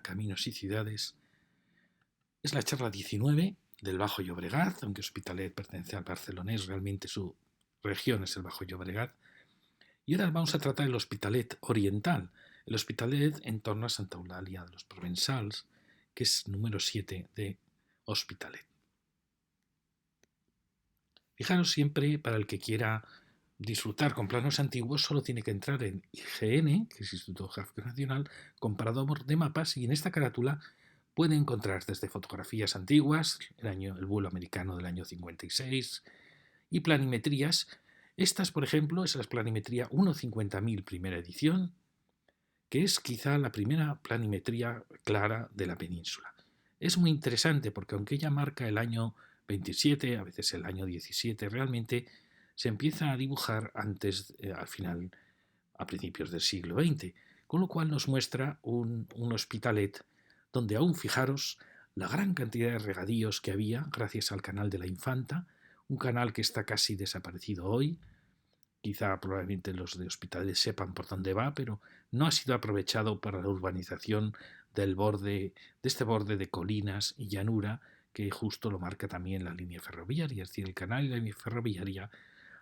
Caminos y ciudades. Es la charla 19 del Bajo Llobregat, aunque Hospitalet pertenece al barcelonés, realmente su región es el Bajo Llobregat. Y ahora vamos a tratar el Hospitalet oriental, el Hospitalet en torno a Santa Eulàlia de los Provençals, que es número 7 de Hospitalet. Fijaros siempre, para el que quiera disfrutar con planos antiguos, solo tiene que entrar en IGN, que es Instituto Geográfico Nacional, comparador de mapas, y en esta carátula puede encontrar desde fotografías antiguas, el vuelo americano del año 56, y planimetrías. Estas, por ejemplo, es la planimetría 1.50.000 primera edición, que es quizá la primera planimetría clara de la península. Es muy interesante porque aunque ella marca el año 27, a veces el año 17, realmente se empieza a dibujar antes, al final, a principios del siglo XX, con lo cual nos muestra un Hospitalet donde aún, fijaros, la gran cantidad de regadíos que había gracias al canal de la Infanta, un canal que está casi desaparecido hoy. Quizá probablemente los de Hospitalet sepan por dónde va, pero no ha sido aprovechado para la urbanización de este borde de colinas y llanura, que justo lo marca también la línea ferroviaria. Es decir, el canal y la línea ferroviaria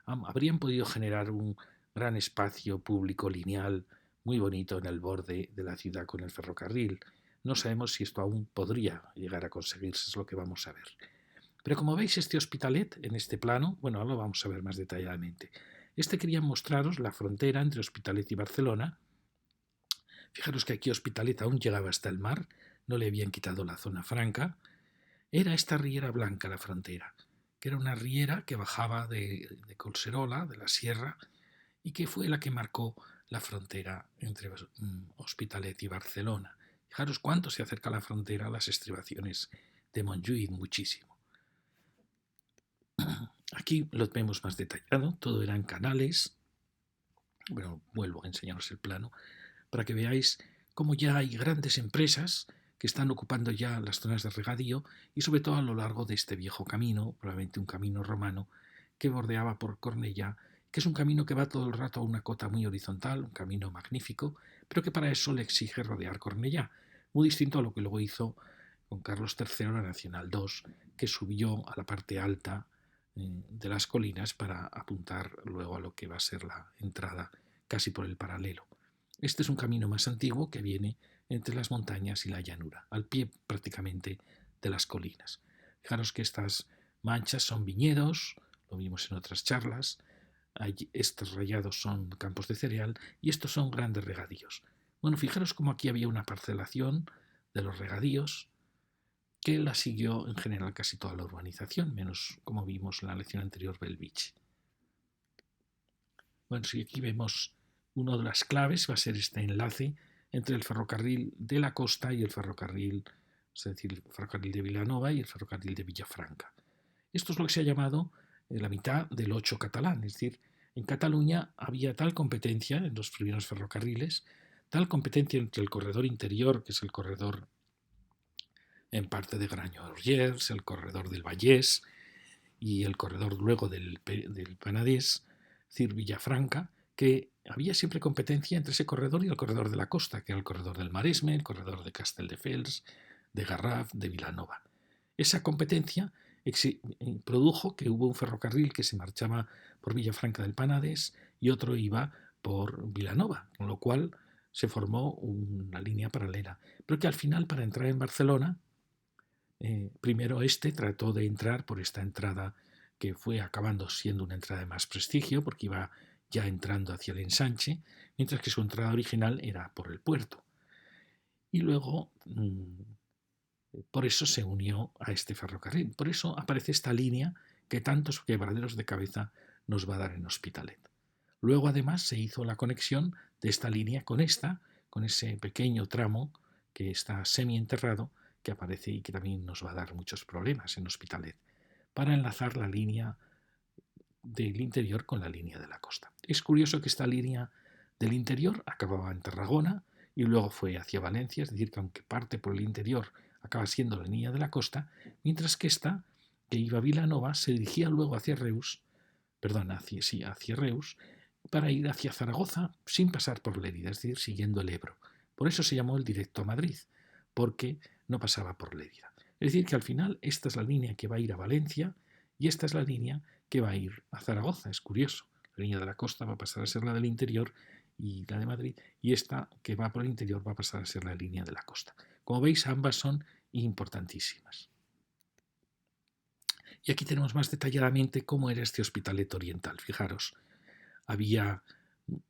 habrían podido generar un gran espacio público lineal muy bonito en el borde de la ciudad con el ferrocarril. No sabemos si esto aún podría llegar a conseguirse, es lo que vamos a ver. Pero como veis, este Hospitalet en este plano, bueno, ahora lo vamos a ver más detalladamente. Quería mostraros la frontera entre Hospitalet y Barcelona. Fijaros que aquí Hospitalet aún llegaba hasta el mar, no le habían quitado la zona franca. Era esta riera blanca la frontera, que era una riera que bajaba de Collserola, de la sierra, y que fue la que marcó la frontera entre Hospitalet y Barcelona. Fijaros cuánto se acerca la frontera a las estribaciones de Montjuïc, muchísimo. Aquí lo vemos más detallado, todo eran canales. Bueno, vuelvo a enseñaros el plano para que veáis cómo ya hay grandes empresas que están ocupando ya las zonas de regadío y sobre todo a lo largo de este viejo camino, probablemente un camino romano, que bordeaba por Cornellà, que es un camino que va todo el rato a una cota muy horizontal, un camino magnífico, pero que para eso le exige rodear Cornellà, muy distinto a lo que luego hizo con Carlos III, la Nacional 2, que subió a la parte alta de las colinas para apuntar luego a lo que va a ser la entrada casi por el paralelo. Este es un camino más antiguo que viene entre las montañas y la llanura, al pie prácticamente de las colinas. Fijaros que estas manchas son viñedos, lo vimos en otras charlas, estos rayados son campos de cereal y estos son grandes regadíos. Bueno, fijaros cómo aquí había una parcelación de los regadíos que la siguió en general casi toda la urbanización, menos como vimos en la lección anterior Belvich. Bueno, si aquí vemos una de las claves va a ser este enlace entre el ferrocarril de la costa y el ferrocarril, es decir, el ferrocarril de Vilanova y el ferrocarril de Villafranca. Esto es lo que se ha llamado la mitad del 8 catalán, es decir, en Cataluña había tal competencia en los primeros ferrocarriles, tal competencia entre el corredor interior, que es el corredor en parte de Granollers, el corredor del Vallès y el corredor luego del Penedès, es decir, Villafranca, que había siempre competencia entre ese corredor y el corredor de la costa, que era el corredor del Maresme, el corredor de Castelldefels, de Garraf, de Vilanova. Esa competencia produjo que hubo un ferrocarril que se marchaba por Villafranca del Penedès y otro iba por Vilanova, con lo cual se formó una línea paralela. Pero que al final, para entrar en Barcelona, primero trató de entrar por esta entrada que fue acabando siendo una entrada de más prestigio porque iba ya entrando hacia el ensanche, mientras que su entrada original era por el puerto. Y luego, por eso se unió a este ferrocarril. Por eso aparece esta línea que tantos quebraderos de cabeza nos va a dar en Hospitalet. Luego, además, se hizo la conexión de esta línea con ese pequeño tramo que está semienterrado, que aparece y que también nos va a dar muchos problemas en Hospitalet, para enlazar la línea del interior con la línea de la costa. Es curioso que esta línea del interior acababa en Tarragona y luego fue hacia Valencia, es decir, que aunque parte por el interior acaba siendo la línea de la costa, mientras que esta, que iba a Vilanova, se dirigía luego hacia Reus, hacia Reus, para ir hacia Zaragoza sin pasar por Lérida, es decir, siguiendo el Ebro. Por eso se llamó el directo a Madrid, porque no pasaba por Lérida. Es decir, que al final esta es la línea que va a ir a Valencia y esta es la línea que va a ir a Zaragoza. Es curioso. La línea de la costa va a pasar a ser la del interior y la de Madrid, y esta que va por el interior va a pasar a ser la línea de la costa. Como veis, ambas son importantísimas. Y aquí tenemos más detalladamente cómo era este Hospitalet oriental. Fijaros, había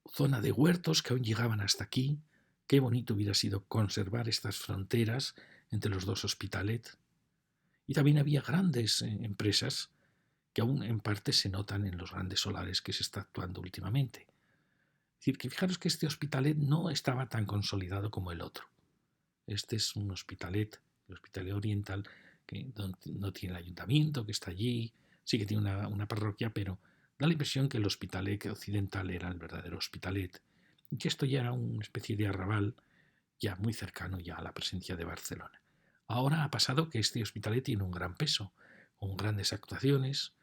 zona de huertos que aún llegaban hasta aquí. Qué bonito hubiera sido conservar estas fronteras entre los dos Hospitalet. Y también había grandes empresas que aún en parte se notan en los grandes solares que se está actuando últimamente. Es decir, que fijaros que este Hospitalet no estaba tan consolidado como el otro. Este es un Hospitalet, el Hospitalet Oriental, que no tiene el ayuntamiento, que está allí, sí que tiene una parroquia, pero da la impresión que el Hospitalet Occidental era el verdadero Hospitalet, y que esto ya era una especie de arrabal ya muy cercano ya a la presencia de Barcelona. Ahora ha pasado que este Hospitalet tiene un gran peso, con grandes actuaciones,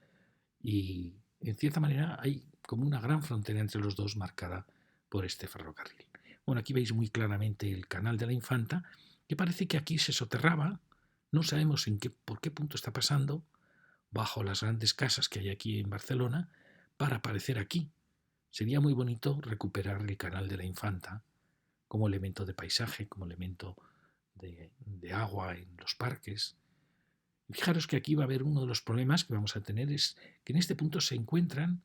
y en cierta manera hay como una gran frontera entre los dos marcada por este ferrocarril. Bueno, aquí veis muy claramente el canal de la Infanta, que parece que aquí se soterraba, no sabemos por qué punto está pasando, bajo las grandes casas que hay aquí en Barcelona, para aparecer aquí. Sería muy bonito recuperar el canal de la Infanta como elemento de paisaje, como elemento de agua en los parques. Fijaros que aquí va a haber uno de los problemas que vamos a tener, es que en este punto se encuentran,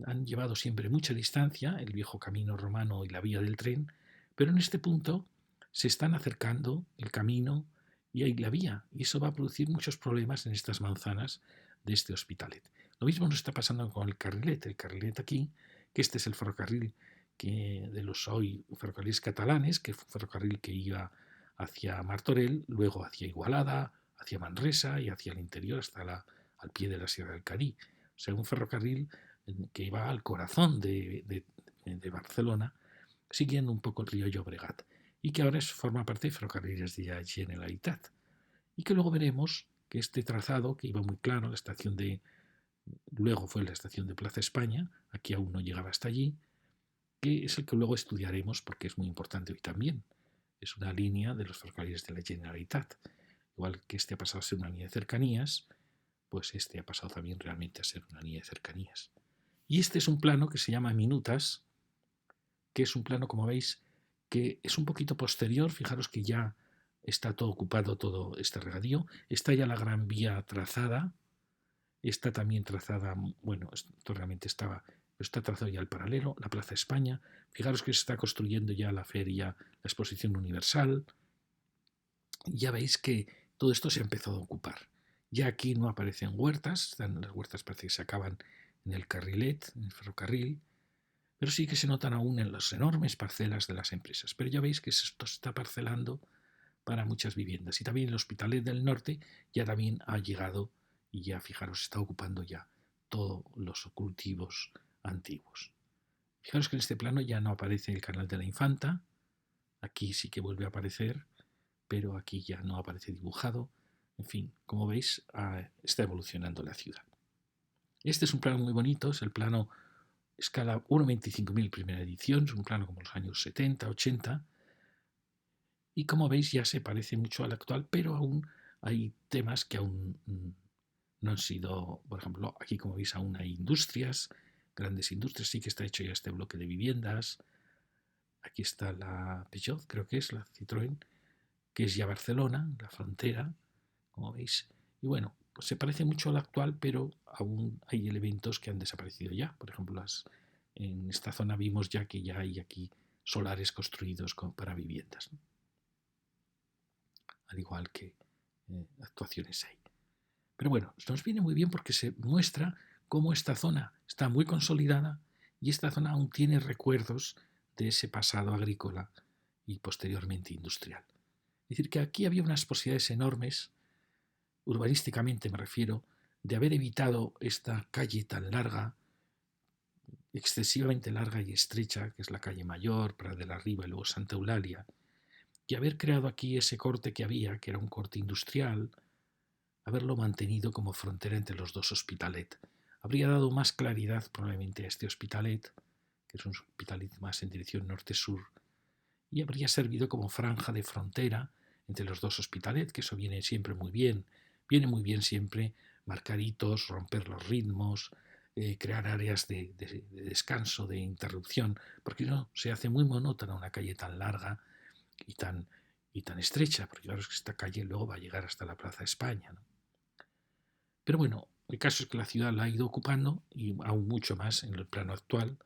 han llevado siempre mucha distancia, el viejo camino romano y la vía del tren, pero en este punto se están acercando el camino y la vía, y eso va a producir muchos problemas en estas manzanas de este Hospitalet. Lo mismo nos está pasando con el carrilet aquí, que este es el ferrocarril de los hoy ferrocarriles catalanes, que fue un ferrocarril que iba hacia Martorell, luego hacia Igualada, hacia Manresa y hacia el interior hasta al pie de la Sierra del Cadí. O sea, un ferrocarril que iba al corazón de Barcelona, siguiendo un poco el río Llobregat, y que ahora forma parte de Ferrocarriles de la Generalitat. Y que luego veremos que este trazado, que iba muy claro, luego fue la estación de Plaza España, aquí aún no llegaba hasta allí, que es el que luego estudiaremos porque es muy importante hoy también. Es una línea de los ferrocarriles de la Generalitat. Igual que este ha pasado a ser una línea de cercanías, pues este ha pasado también realmente a ser una línea de cercanías. Y este es un plano que se llama Minutas, que es un plano, como veis, que es un poquito posterior. Fijaros que ya está todo ocupado, todo este regadío. Está ya la Gran Vía trazada. Está también trazada, bueno, esto realmente estaba, pero está trazado ya el paralelo, la Plaza España. Fijaros que se está construyendo ya la feria, la Exposición Universal. Ya veis que todo esto se ha empezado a ocupar. Ya aquí no aparecen huertas, las huertas parece que se acaban en el carrilet, en el ferrocarril, pero sí que se notan aún en las enormes parcelas de las empresas. Pero ya veis que esto se está parcelando para muchas viviendas. Y también el Hospitalet del Norte ya también ha llegado y ya, fijaros, está ocupando ya todos los cultivos antiguos. Fijaros que en este plano ya no aparece el canal de la Infanta, aquí sí que vuelve a aparecer, pero aquí ya no aparece dibujado. En fin, como veis, está evolucionando la ciudad. Este es un plano muy bonito, es el plano escala 1:25.000 primera edición, es un plano como los años 70, 80, y como veis ya se parece mucho al actual, pero aún hay temas que aún no han sido, por ejemplo, aquí como veis aún hay industrias, grandes industrias, sí que está hecho ya este bloque de viviendas. Aquí está la Peugeot, creo que es la Citroën, que es ya Barcelona, la frontera, como veis. Y bueno, pues se parece mucho al actual, pero aún hay elementos que han desaparecido ya. Por ejemplo, en esta zona vimos ya que ya hay aquí solares construidos para viviendas, ¿no? Al igual que actuaciones hay. Pero bueno, nos viene muy bien porque se muestra cómo esta zona está muy consolidada y esta zona aún tiene recuerdos de ese pasado agrícola y posteriormente industrial. Es decir, que aquí había unas posibilidades enormes, urbanísticamente me refiero, de haber evitado esta calle tan larga, excesivamente larga y estrecha, que es la calle Mayor, Prat de la Riba y luego Santa Eulalia, y haber creado aquí ese corte que había, que era un corte industrial, haberlo mantenido como frontera entre los dos Hospitalet. Habría dado más claridad probablemente a este Hospitalet, que es un Hospitalet más en dirección norte-sur, y habría servido como franja de frontera entre los dos Hospitalet, que eso viene siempre muy bien. Viene muy bien siempre marcar hitos, romper los ritmos, crear áreas de descanso, de interrupción, porque no se hace muy monótona una calle tan larga y tan estrecha, porque claro es que esta calle luego va a llegar hasta la Plaza España, ¿no? Pero bueno, el caso es que la ciudad la ha ido ocupando y aún mucho más en el plano actual,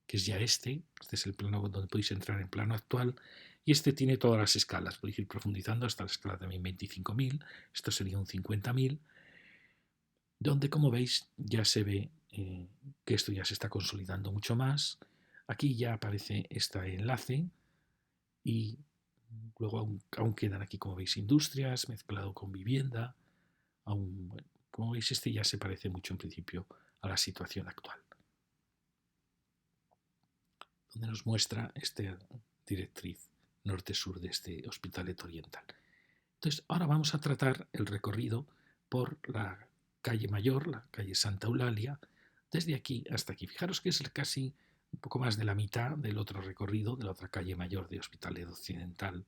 que es ya este es el plano donde podéis entrar en plano actual, y este tiene todas las escalas, podéis ir profundizando hasta la escala también 25.000, esto sería un 50.000, donde como veis ya se ve que esto ya se está consolidando mucho más. Aquí ya aparece este enlace y luego aún quedan aquí, como veis, industrias mezclado con vivienda. Bueno, como veis, este ya se parece mucho en principio a la situación actual, donde nos muestra esta directriz norte-sur de este Hospitalet Oriental. Entonces, ahora vamos a tratar el recorrido por la calle Mayor, la calle Santa Eulalia, desde aquí hasta aquí. Fijaros que es casi un poco más de la mitad del otro recorrido, de la otra calle Mayor de Hospitalet Occidental.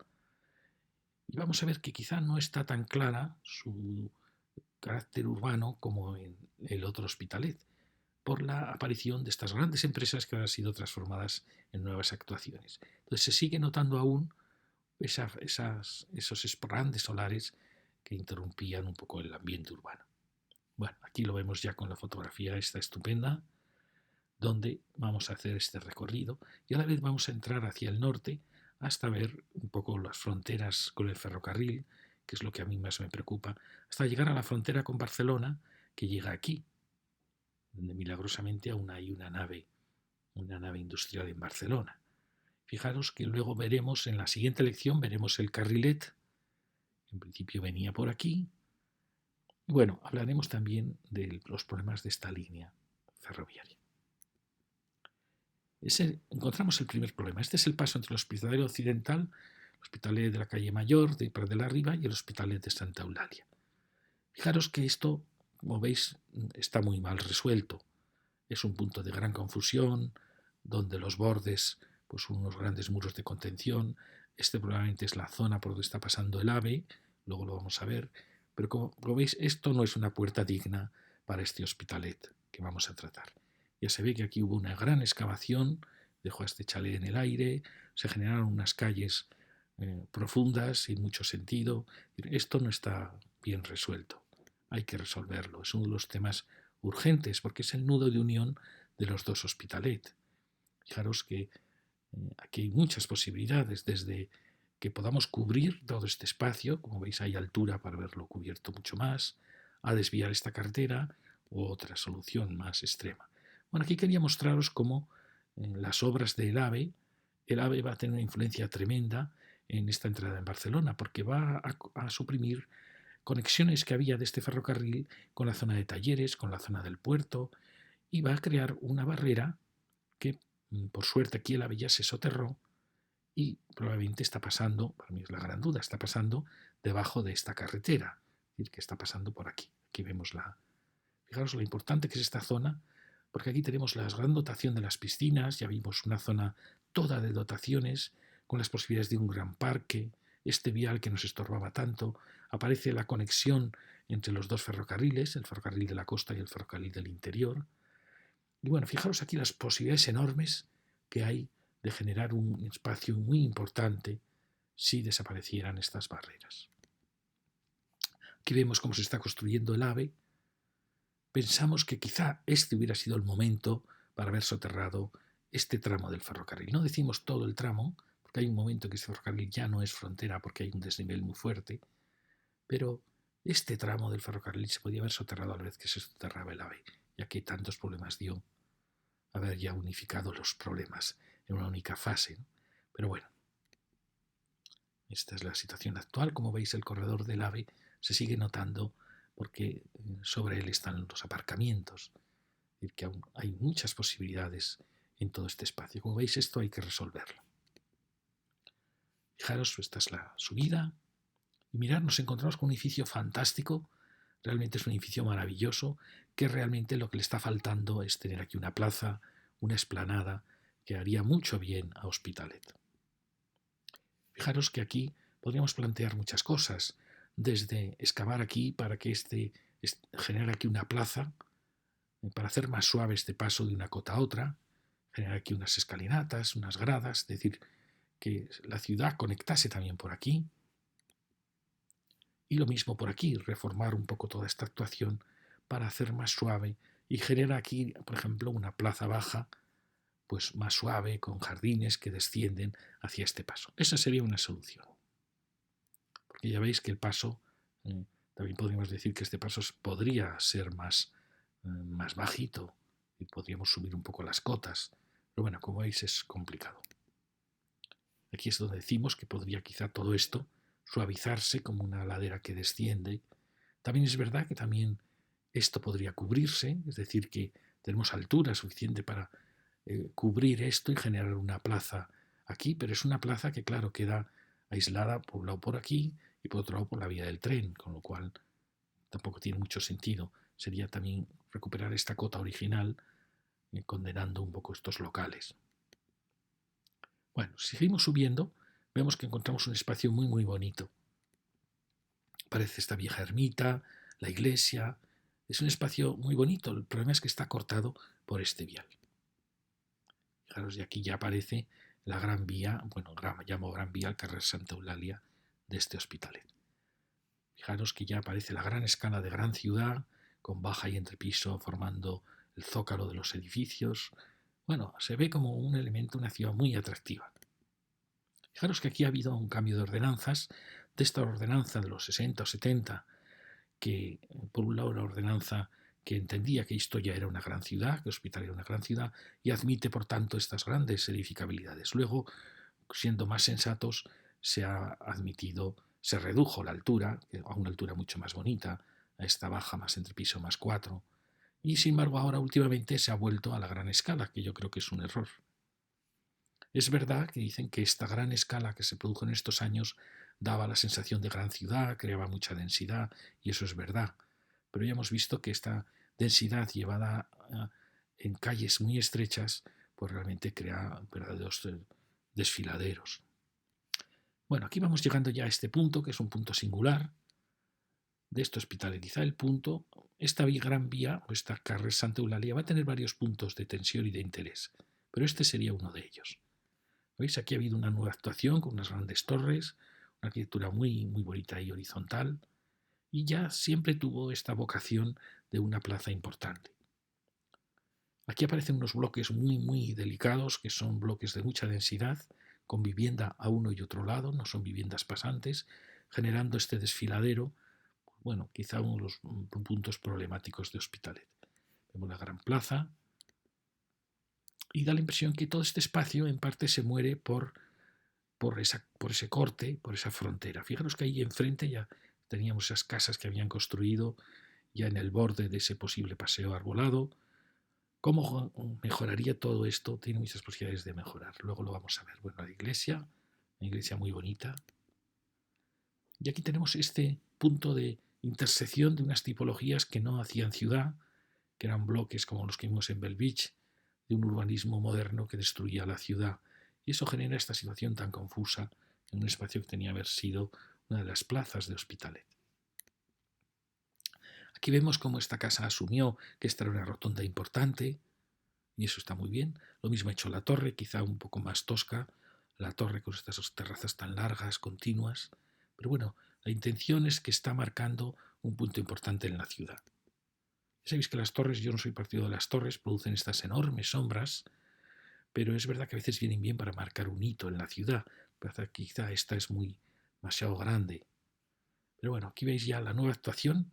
Y vamos a ver que quizá no está tan clara su carácter urbano como en el otro Hospitalet, por la aparición de estas grandes empresas que ahora han sido transformadas en nuevas actuaciones. Entonces se sigue notando aún esos esporantes solares que interrumpían un poco el ambiente urbano. Bueno, aquí lo vemos ya con la fotografía esta estupenda, donde vamos a hacer este recorrido y a la vez vamos a entrar hacia el norte hasta ver un poco las fronteras con el ferrocarril, que es lo que a mí más me preocupa, hasta llegar a la frontera con Barcelona, que llega aquí, donde milagrosamente aún hay una nave industrial en Barcelona. Fijaros que luego veremos, en la siguiente lección, veremos el carrilet, en principio venía por aquí. Y bueno, hablaremos también de los problemas de esta línea ferroviaria. Encontramos el primer problema. Este es el paso entre el Hospitalet Occidental, el Hospitalet de la calle Mayor, de Prat de la Riba, y el Hospitalet de Santa Eulalia. Fijaros que esto, como veis, está muy mal resuelto. Es un punto de gran confusión, donde los bordes pues unos grandes muros de contención. Este probablemente es la zona por donde está pasando el AVE, luego lo vamos a ver, pero como veis, esto no es una puerta digna para este Hospitalet que vamos a tratar. Ya se ve que aquí hubo una gran excavación, dejó a este chalet en el aire, se generaron unas calles profundas, sin mucho sentido. Esto no está bien resuelto, hay que resolverlo, es uno de los temas urgentes porque es el nudo de unión de los dos Hospitalet. Fijaros que aquí hay muchas posibilidades, desde que podamos cubrir todo este espacio, como veis hay altura para verlo cubierto mucho más, a desviar esta carretera u otra solución más extrema. Bueno, aquí quería mostraros cómo en las obras del el AVE va a tener una influencia tremenda en esta entrada en Barcelona, porque va a suprimir conexiones que había de este ferrocarril con la zona de talleres, con la zona del puerto, y va a crear una barrera que, por suerte, aquí el AVE ya se soterró y probablemente está pasando, para mí es la gran duda, está pasando debajo de esta carretera, es decir, que está pasando por aquí. Aquí vemos fijaros lo importante que es esta zona, porque aquí tenemos la gran dotación de las piscinas, ya vimos una zona toda de dotaciones, con las posibilidades de un gran parque, este vial que nos estorbaba tanto, aparece la conexión entre los dos ferrocarriles, el ferrocarril de la costa y el ferrocarril del interior. Y bueno, fijaros aquí las posibilidades enormes que hay de generar un espacio muy importante si desaparecieran estas barreras. Aquí vemos cómo se está construyendo el AVE. Pensamos que quizá este hubiera sido el momento para haber soterrado este tramo del ferrocarril. No decimos todo el tramo, porque hay un momento que este ferrocarril ya no es frontera porque hay un desnivel muy fuerte, pero este tramo del ferrocarril se podía haber soterrado a la vez que se soterraba el AVE, ya que tantos problemas dio haber ya unificado los problemas en una única fase, ¿no? Pero bueno, esta es la situación actual. Como veis, el corredor del AVE se sigue notando porque sobre él están los aparcamientos. Es decir, que aún hay muchas posibilidades en todo este espacio. Como veis, esto hay que resolverlo. Fijaros, esta es la subida. Y mirad, nos encontramos con un edificio fantástico. Realmente es un edificio maravilloso, que realmente lo que le está faltando es tener aquí una plaza, una explanada, que haría mucho bien a Hospitalet. Fijaros que aquí podríamos plantear muchas cosas, desde excavar aquí para que genere aquí una plaza, para hacer más suave este paso de una cota a otra, generar aquí unas escalinatas, unas gradas, es decir, que la ciudad conectase también por aquí. Y lo mismo por aquí, reformar un poco toda esta actuación para hacer más suave y generar aquí, por ejemplo, una plaza baja, pues más suave, con jardines que descienden hacia este paso. Esa sería una solución. Porque ya veis que el paso, también podríamos decir que este paso podría ser más bajito y podríamos subir un poco las cotas. Pero bueno, como veis es complicado. Aquí es donde decimos que podría quizá todo esto suavizarse como una ladera que desciende. También es verdad que también esto podría cubrirse, es decir, que tenemos altura suficiente para cubrir esto y generar una plaza aquí, pero es una plaza que, claro, queda aislada por un lado por aquí y por otro lado por la vía del tren, con lo cual tampoco tiene mucho sentido. Sería también recuperar esta cota original, condenando un poco estos locales. Bueno, si seguimos subiendo, vemos que encontramos un espacio muy, muy bonito. Parece esta vieja ermita, la iglesia. Es un espacio muy bonito. El problema es que está cortado por este vial. Fijaros, y aquí ya aparece la Gran Vía, bueno, llamo Gran Vía al carrer Santa Eulalia de este Hospitalet. Fijaros que ya aparece la gran escala de gran ciudad, con baja y entrepiso formando el zócalo de los edificios. Bueno, se ve como un elemento, una ciudad muy atractiva. Fijaros que aquí ha habido un cambio de ordenanzas, de esta ordenanza de los 60 o 70, que por un lado la ordenanza que entendía que esto ya era una gran ciudad, que Hospitalet era una gran ciudad, y admite por tanto estas grandes edificabilidades. Luego, siendo más sensatos, se ha admitido, se redujo la altura, a una altura mucho más bonita, a esta baja más entrepiso más 4, y sin embargo ahora últimamente se ha vuelto a la gran escala, que yo creo que es un error. Es verdad que dicen que esta gran escala que se produjo en estos años daba la sensación de gran ciudad, creaba mucha densidad, y eso es verdad. Pero ya hemos visto que esta densidad llevada en calles muy estrechas, pues realmente crea verdaderos desfiladeros. Bueno, aquí vamos llegando ya a este punto, que es un punto singular de este Hospitalet. Quizá el punto, esta gran vía, o esta carrer Santa Eulalia, va a tener varios puntos de tensión y de interés, pero este sería uno de ellos. ¿Veis? Aquí ha habido una nueva actuación con unas grandes torres, una arquitectura muy, muy bonita y horizontal, y ya siempre tuvo esta vocación de una plaza importante. Aquí aparecen unos bloques muy, muy delicados, que son bloques de mucha densidad, con vivienda a uno y otro lado, no son viviendas pasantes, generando este desfiladero, bueno, quizá uno de los puntos problemáticos de Hospitalet. Vemos la gran plaza, y da la impresión que todo este espacio en parte se muere por ese corte, por esa frontera. Fijaros que ahí enfrente ya teníamos esas casas que habían construido ya en el borde de ese posible paseo arbolado. ¿Cómo mejoraría todo esto? Tiene muchas posibilidades de mejorar. Luego lo vamos a ver. Bueno, la iglesia, una iglesia muy bonita. Y aquí tenemos este punto de intersección de unas tipologías que no hacían ciudad, que eran bloques como los que vimos en Bell Beach, de un urbanismo moderno que destruía la ciudad. Y eso genera esta situación tan confusa en un espacio que tenía que haber sido una de las plazas de Hospitalet. Aquí vemos cómo esta casa asumió que esta era una rotonda importante, y eso está muy bien. Lo mismo ha hecho la torre, quizá un poco más tosca, la torre con estas terrazas tan largas, continuas. Pero bueno, la intención es que está marcando un punto importante en la ciudad. Ya sabéis que las torres, yo no soy partidario de las torres, producen estas enormes sombras, pero es verdad que a veces vienen bien para marcar un hito en la ciudad. Quizá esta es demasiado grande. Pero bueno, aquí veis ya la nueva actuación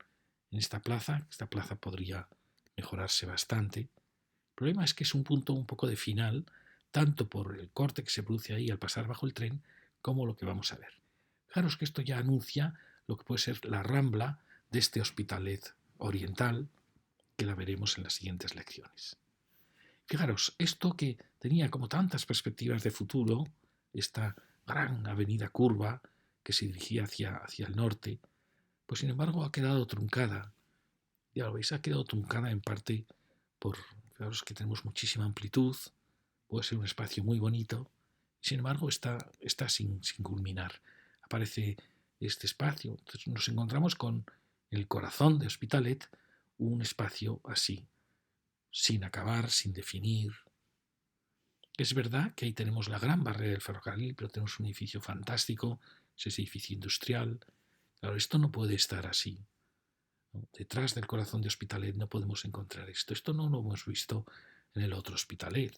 en esta plaza. Esta plaza podría mejorarse bastante. El problema es que es un punto un poco de final, tanto por el corte que se produce ahí al pasar bajo el tren, como lo que vamos a ver. Fijaros que esto ya anuncia lo que puede ser la rambla de este Hospitalet oriental, que la veremos en las siguientes lecciones. Fijaros, esto que tenía como tantas perspectivas de futuro, esta gran avenida curva que se dirigía hacia el norte, pues sin embargo ha quedado truncada. Ya lo veis, ha quedado truncada en parte por, fijaros que tenemos muchísima amplitud, puede ser un espacio muy bonito, sin embargo está sin culminar. aparece este espacio. Entonces nos encontramos con el corazón de Hospitalet, un espacio así, sin acabar, sin definir. Es verdad que ahí tenemos la gran barrera del ferrocarril, pero tenemos un edificio fantástico, es ese edificio industrial. Claro, esto no puede estar así, ¿no? Detrás del corazón de Hospitalet no podemos encontrar esto. Esto no lo hemos visto en el otro Hospitalet,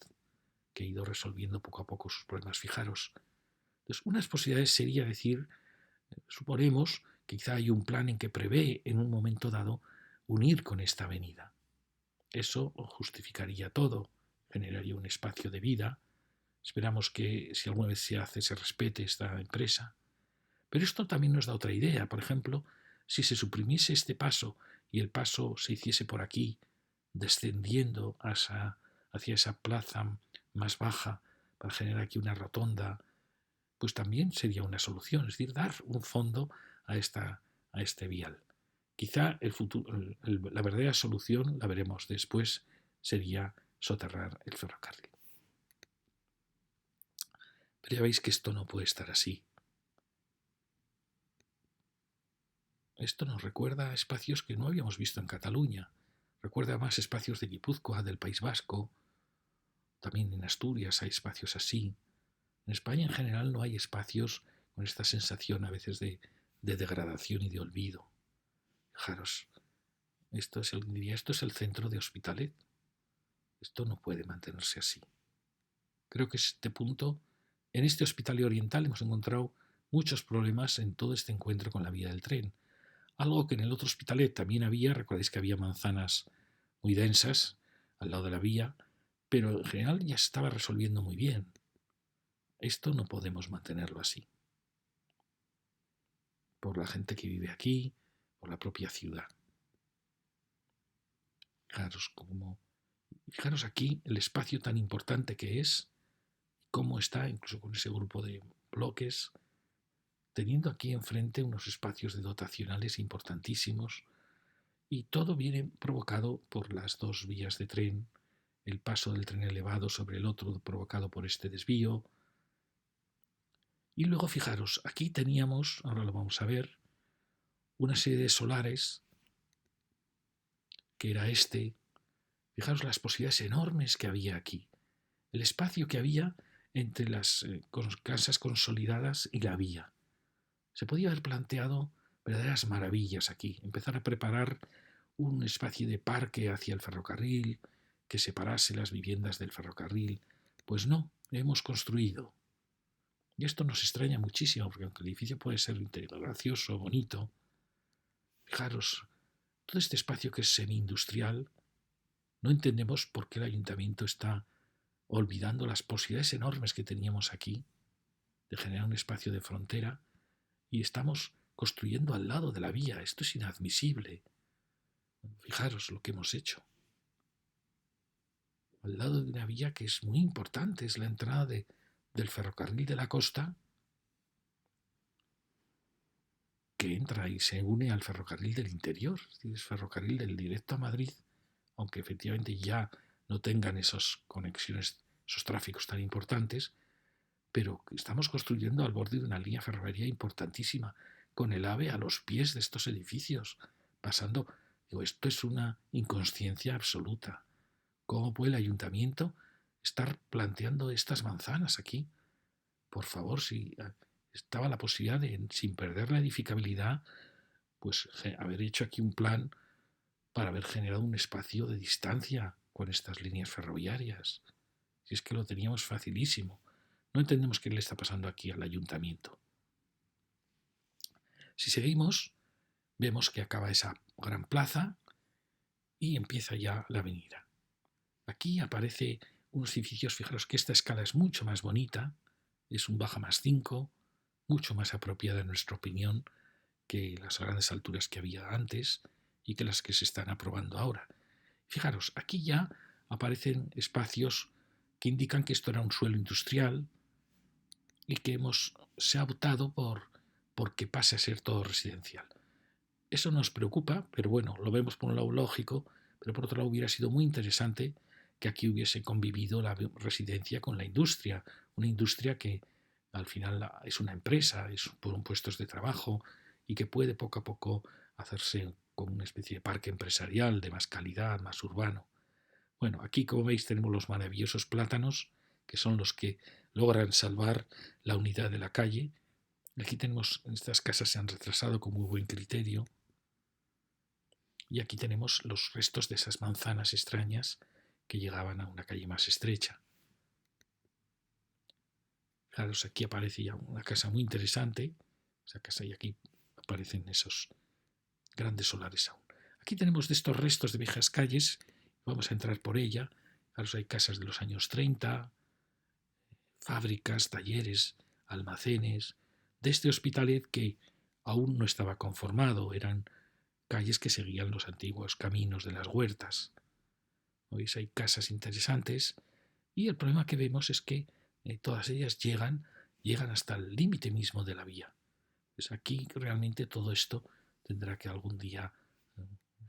que ha ido resolviendo poco a poco sus problemas. Fijaros. Entonces, unas posibilidades sería decir, suponemos que quizá hay un plan en que prevé en un momento dado unir con esta avenida. Eso justificaría todo, generaría un espacio de vida. Esperamos que si alguna vez se hace, se respete esta empresa. Pero esto también nos da otra idea. Por ejemplo, si se suprimiese este paso y el paso se hiciese por aquí, descendiendo hacia esa plaza más baja para generar aquí una rotonda, pues también sería una solución, es decir, dar un fondo a este vial. Quizá la verdadera solución, la veremos después, sería soterrar el ferrocarril. Pero ya veis que esto no puede estar así. Esto nos recuerda a espacios que no habíamos visto en Cataluña. Recuerda más espacios de Guipúzcoa, del País Vasco. También en Asturias hay espacios así. En España en general no hay espacios con esta sensación a veces de degradación y de olvido. Fijaros, esto es el centro de Hospitalet. Esto no puede mantenerse así. Creo que en este Hospitalet Oriental hemos encontrado muchos problemas en todo este encuentro con la vía del tren. Algo que en el otro Hospitalet también había, recordáis que había manzanas muy densas al lado de la vía, pero en general ya se estaba resolviendo muy bien. Esto no podemos mantenerlo así. Por la gente que vive aquí, por la propia ciudad. Fijaros aquí el espacio tan importante que es, cómo está, incluso con ese grupo de bloques, teniendo aquí enfrente unos espacios de dotacionales importantísimos, y todo viene provocado por las dos vías de tren, el paso del tren elevado sobre el otro provocado por este desvío. Y luego fijaros, aquí teníamos, ahora lo vamos a ver, una serie de solares, que era este. Fijaros las posibilidades enormes que había aquí, el espacio que había entre las casas consolidadas y la vía. Se podía haber planteado verdaderas maravillas aquí, empezar a preparar un espacio de parque hacia el ferrocarril, que separase las viviendas del ferrocarril. Pues no, hemos construido. Y esto nos extraña muchísimo, porque aunque el edificio puede ser gracioso, bonito, fijaros, todo este espacio que es semi-industrial, no entendemos por qué el ayuntamiento está olvidando las posibilidades enormes que teníamos aquí de generar un espacio de frontera y estamos construyendo al lado de la vía. Esto es inadmisible. Fijaros lo que hemos hecho. Al lado de una vía que es muy importante, es la entrada del ferrocarril de la costa, que entra y se une al ferrocarril del interior, es ferrocarril del directo a Madrid, aunque efectivamente ya no tengan esas conexiones, esos tráficos tan importantes, pero estamos construyendo al borde de una línea ferroviaria importantísima, con el AVE a los pies de estos edificios, pasando. Digo, esto es una inconsciencia absoluta. ¿Cómo puede el ayuntamiento estar planteando estas manzanas aquí? Por favor, si estaba la posibilidad de, sin perder la edificabilidad, pues haber hecho aquí un plan para haber generado un espacio de distancia con estas líneas ferroviarias. Si es que lo teníamos facilísimo. No entendemos qué le está pasando aquí al ayuntamiento. Si seguimos, vemos que acaba esa gran plaza y empieza ya la avenida. Aquí aparecen unos edificios, fijaros que esta escala es mucho más bonita, es un baja más 5, mucho más apropiada en nuestra opinión que las grandes alturas que había antes y que las que se están aprobando ahora. Fijaros, aquí ya aparecen espacios que indican que esto era un suelo industrial y que se ha optado por que pase a ser todo residencial. Eso nos preocupa, pero bueno, lo vemos por un lado lógico, pero por otro lado hubiera sido muy interesante que aquí hubiese convivido la residencia con la industria, una industria que al final es una empresa, por puestos de trabajo y que puede poco a poco hacerse como una especie de parque empresarial de más calidad, más urbano. Bueno, aquí como veis tenemos los maravillosos plátanos, que son los que logran salvar la unidad de la calle. Aquí tenemos, estas casas se han retrasado con muy buen criterio. Y aquí tenemos los restos de esas manzanas extrañas que llegaban a una calle más estrecha. Fijaros, aquí aparece ya una casa muy interesante. Esa casa y aquí aparecen esos grandes solares aún. Aquí tenemos de estos restos de viejas calles. Vamos a entrar por ella. Fijaros, hay casas de los años 30, fábricas, talleres, almacenes. De este Hospitalet que aún no estaba conformado. Eran calles que seguían los antiguos caminos de las huertas. ¿Veis? Hay casas interesantes y el problema que vemos es que todas ellas llegan hasta el límite mismo de la vía. Pues aquí realmente todo esto tendrá que algún día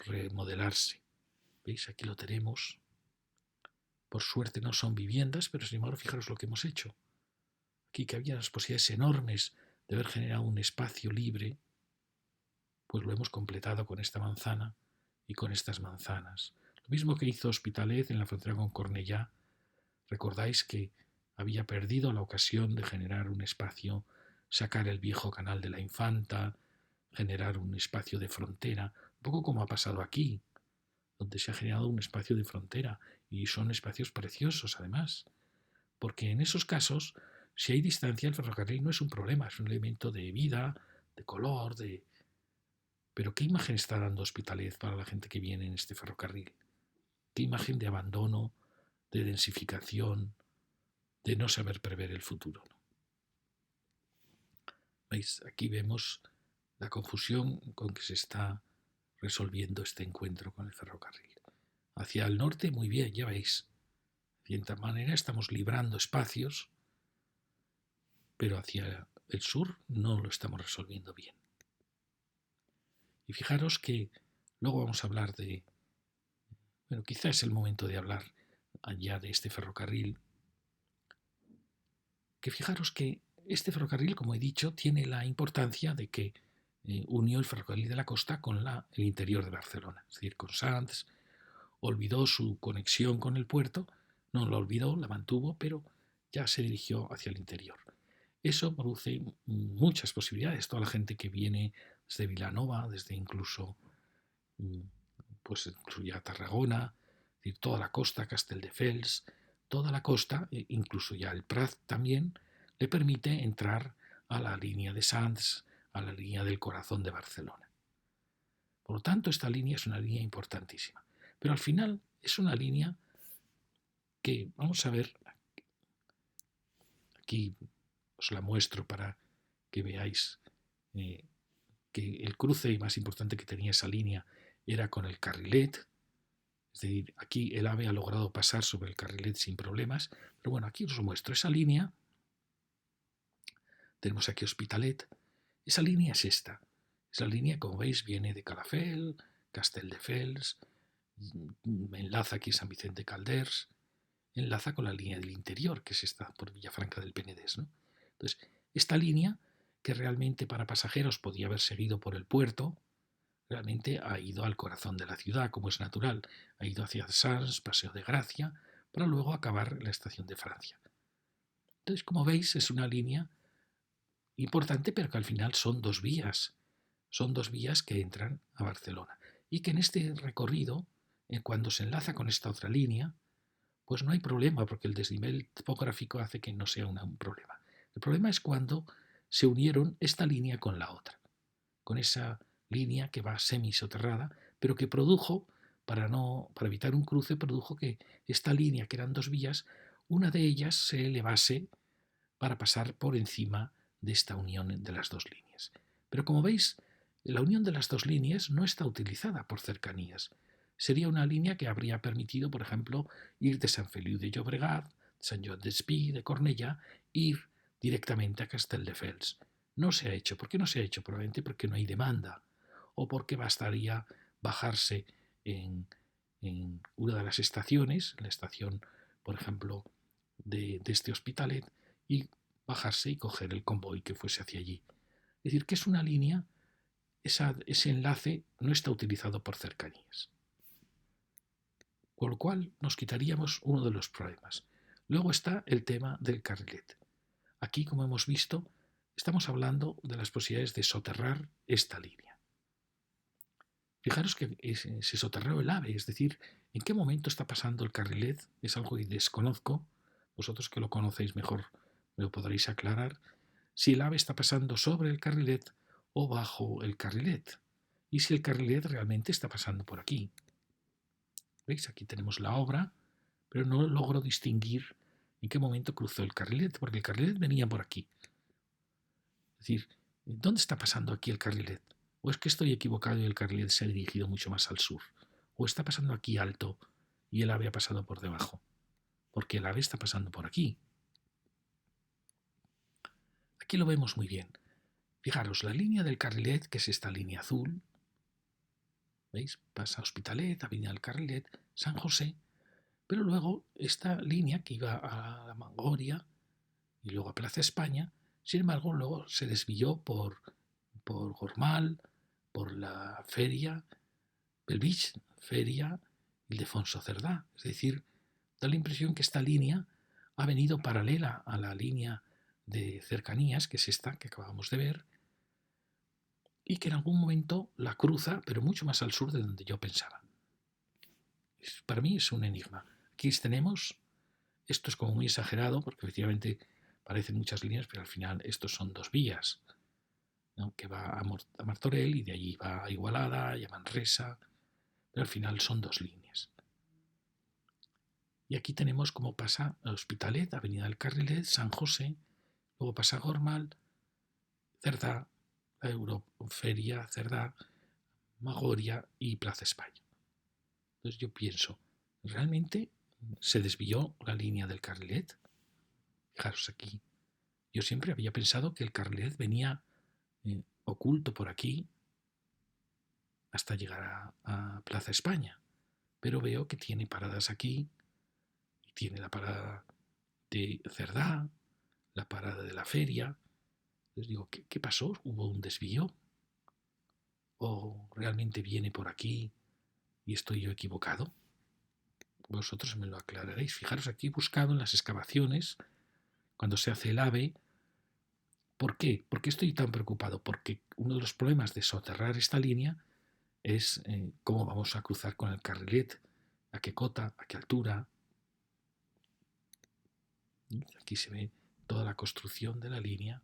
remodelarse. ¿Veis? Aquí lo tenemos. Por suerte no son viviendas, pero sin embargo fijaros lo que hemos hecho. Aquí que había las posibilidades enormes de haber generado un espacio libre, pues lo hemos completado con esta manzana y con estas manzanas. Lo mismo que hizo Hospitalet en la frontera con Cornellá. Recordáis que había perdido la ocasión de generar un espacio, sacar el viejo canal de la Infanta, generar un espacio de frontera, un poco como ha pasado aquí, donde se ha generado un espacio de frontera y son espacios preciosos además, porque en esos casos, si hay distancia, el ferrocarril no es un problema, es un elemento de vida, de color, de... Pero ¿qué imagen está dando Hospitalet para la gente que viene en este ferrocarril? ¿Qué imagen de abandono, de densificación, de no saber prever el futuro? ¿Veis? Aquí vemos la confusión con que se está resolviendo este encuentro con el ferrocarril. Hacia el norte, muy bien, ya veis. De cierta manera estamos librando espacios, pero hacia el sur no lo estamos resolviendo bien. Y fijaros que luego vamos a hablar de... Bueno, quizá es el momento de hablar allá de este ferrocarril. Que fijaros que este ferrocarril, como he dicho, tiene la importancia de que unió el ferrocarril de la costa con el interior de Barcelona, es decir, con Sants. Olvidó su conexión con el puerto, no la olvidó, la mantuvo, pero ya se dirigió hacia el interior. Eso produce muchas posibilidades. Toda la gente que viene desde Vilanova, desde incluso ya Tarragona, es decir, toda la costa, Castelldefels, toda la costa, incluso ya el Prat también, le permite entrar a la línea de Sants, a la línea del corazón de Barcelona. Por lo tanto, esta línea es una línea importantísima. Pero al final es una línea que, vamos a ver, aquí os la muestro para que veáis que el cruce más importante que tenía esa línea era con el carrilet. Es decir, aquí el AVE ha logrado pasar sobre el carrilet sin problemas. Pero bueno, aquí os lo muestro. Esa línea, tenemos aquí Hospitalet, esa línea es esta. Esa línea, como veis, viene de Calafell, Castelldefels, enlaza aquí San Vicente Calders, enlaza con la línea del interior, que es esta por Villafranca del Penedès, ¿no? Entonces, esta línea, que realmente para pasajeros podía haber seguido por el puerto, realmente ha ido al corazón de la ciudad, como es natural. Ha ido hacia Sants, Paseo de Gracia, para luego acabar en la estación de Francia. Entonces, como veis, es una línea importante, pero que al final son dos vías. Son dos vías que entran a Barcelona. Y que en este recorrido, cuando se enlaza con esta otra línea, pues no hay problema, porque el desnivel topográfico hace que no sea un problema. El problema es cuando se unieron esta línea con la otra, con esa línea que va semisoterrada, pero que produjo, para evitar un cruce, produjo que esta línea, que eran dos vías, una de ellas se elevase para pasar por encima de esta unión de las dos líneas. Pero como veis, la unión de las dos líneas no está utilizada por cercanías. Sería una línea que habría permitido, por ejemplo, ir de Sant Feliu de Llobregat, Sant Joan d'Espí, de Cornellà, ir directamente a Castelldefels. No se ha hecho. ¿Por qué no se ha hecho? Probablemente porque no hay demanda o porque bastaría bajarse en una de las estaciones, la estación, por ejemplo, de este Hospitalet, y bajarse y coger el convoy que fuese hacia allí. Es decir, que es una línea, ese enlace no está utilizado por cercanías. Con lo cual nos quitaríamos uno de los problemas. Luego está el tema del carrilet. Aquí, como hemos visto, estamos hablando de las posibilidades de soterrar esta línea. Fijaros que se soterró el AVE, es decir, en qué momento está pasando el carrilet, es algo que desconozco, vosotros que lo conocéis mejor me lo podréis aclarar, si el AVE está pasando sobre el carrilet o bajo el carrilet, y si el carrilet realmente está pasando por aquí. ¿Veis? Aquí tenemos la obra, pero no logro distinguir en qué momento cruzó el carrilet, porque el carrilet venía por aquí. Es decir, ¿dónde está pasando aquí el carrilet? ¿O es que estoy equivocado y el carrilet se ha dirigido mucho más al sur? ¿O está pasando aquí alto y el AVE ha pasado por debajo? Porque el AVE está pasando por aquí. Aquí lo vemos muy bien. Fijaros, la línea del carrilet, que es esta línea azul, ¿veis? Pasa Hospitalet, Avenida del Carrilet, San José, pero luego esta línea que iba a la Mangoria y luego a Plaza España, sin embargo, luego se desvió por Gormal, por la Feria, Belvich, Feria, Ildefonso Cerdá. Es decir, da la impresión que esta línea ha venido paralela a la línea de cercanías, que es esta que acabamos de ver, y que en algún momento la cruza, pero mucho más al sur de donde yo pensaba. Para mí es un enigma. Aquí tenemos, esto es como muy exagerado, porque efectivamente parecen muchas líneas, pero al final estos son dos vías, ¿no? Que va a Martorell y de allí va a Igualada y a Manresa, pero al final son dos líneas. Y aquí tenemos cómo pasa Hospitalet, Avenida del Carrilet, San José, luego pasa Gormal, Cerdá, la Euroferia, Cerdá, Magoria y Plaza España. Entonces yo pienso, ¿realmente se desvió la línea del carrilet? Fijaros aquí. Yo siempre había pensado que el carrilet venía oculto por aquí hasta llegar a Plaza España. Pero veo que tiene paradas aquí y tiene la parada de Cerdá, la parada de la feria. Les digo, ¿qué pasó? ¿Hubo un desvío? ¿O realmente viene por aquí y estoy yo equivocado? Vosotros me lo aclararéis. Fijaros aquí, he buscado en las excavaciones, cuando se hace el AVE. ¿Por qué? ¿Por qué estoy tan preocupado? Porque uno de los problemas de soterrar esta línea es cómo vamos a cruzar con el carrilet, a qué cota, a qué altura. Aquí se ve toda la construcción de la línea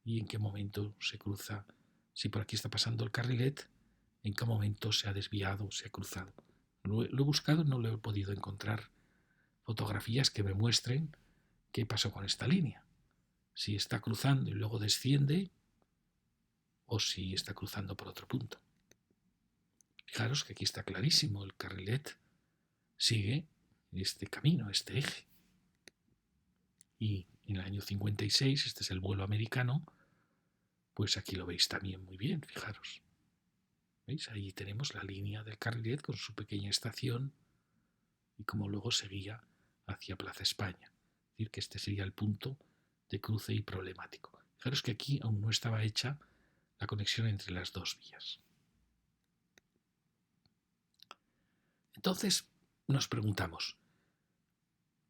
y en qué momento se cruza. Si por aquí está pasando el carrilet, en qué momento se ha desviado, se ha cruzado. Lo he buscado, no lo he podido encontrar fotografías que me muestren qué pasó con esta línea. Si está cruzando y luego desciende o si está cruzando por otro punto. Fijaros que aquí está clarísimo, el carrilet sigue este camino, este eje. Y en el año 56, este es el vuelo americano, pues aquí lo veis también muy bien, fijaros. ¿Veis? Ahí tenemos la línea del carrilet con su pequeña estación y como luego seguía hacia Plaza España. Es decir, que este sería el punto de cruce y problemático. Fijaros que aquí aún no estaba hecha la conexión entre las dos vías. Entonces nos preguntamos,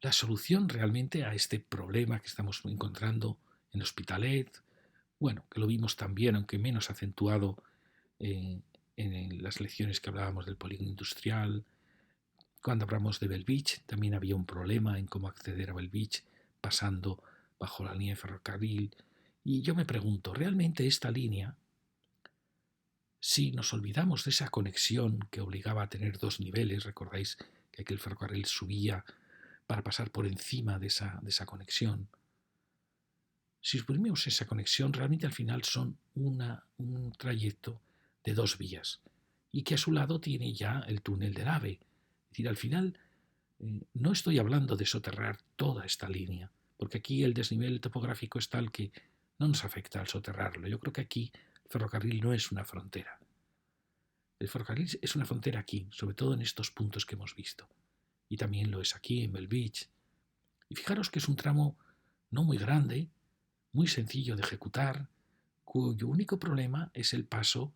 ¿la solución realmente a este problema que estamos encontrando en Hospitalet, bueno, que lo vimos también, aunque menos acentuado en las lecciones que hablábamos del polígono industrial, cuando hablamos de Belvich, también había un problema en cómo acceder a Belvich pasando bajo la línea de ferrocarril. Y yo me pregunto, ¿realmente esta línea, si nos olvidamos de esa conexión que obligaba a tener dos niveles, recordáis que aquel ferrocarril subía para pasar por encima de esa conexión, si suprimimos esa conexión, realmente al final son un trayecto de dos vías y que a su lado tiene ya el túnel del AVE. Es decir, al final no estoy hablando de soterrar toda esta línea, porque aquí el desnivel topográfico es tal que no nos afecta al soterrarlo. Yo creo que aquí el ferrocarril no es una frontera. El ferrocarril es una frontera aquí, sobre todo en estos puntos que hemos visto. Y también lo es aquí, en Belvich. Y fijaros que es un tramo no muy grande, muy sencillo de ejecutar, cuyo único problema es el paso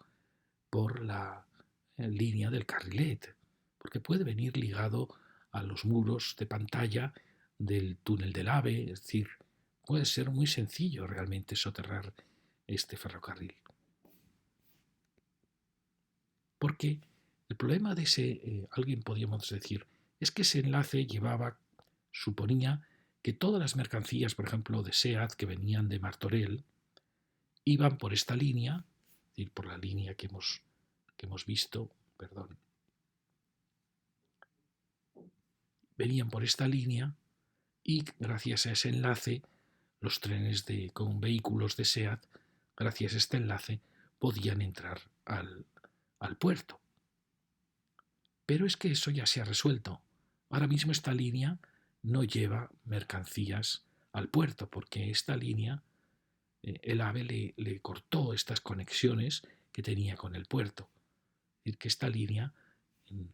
por la línea del carrilet, porque puede venir ligado a los muros de pantalla del túnel del AVE, es decir, puede ser muy sencillo realmente soterrar este ferrocarril. Porque el problema de ese, alguien podríamos decir, es que ese enlace suponía que todas las mercancías, por ejemplo, de SEAT que venían de Martorell, iban por esta línea, es decir, por la línea que hemos visto, perdón, venían por esta línea y gracias a ese enlace los trenes con vehículos de SEAT, gracias a este enlace, podían entrar al puerto. Pero es que eso ya se ha resuelto. Ahora mismo esta línea no lleva mercancías al puerto porque esta línea, el AVE le cortó estas conexiones que tenía con el puerto. Es decir, que esta línea,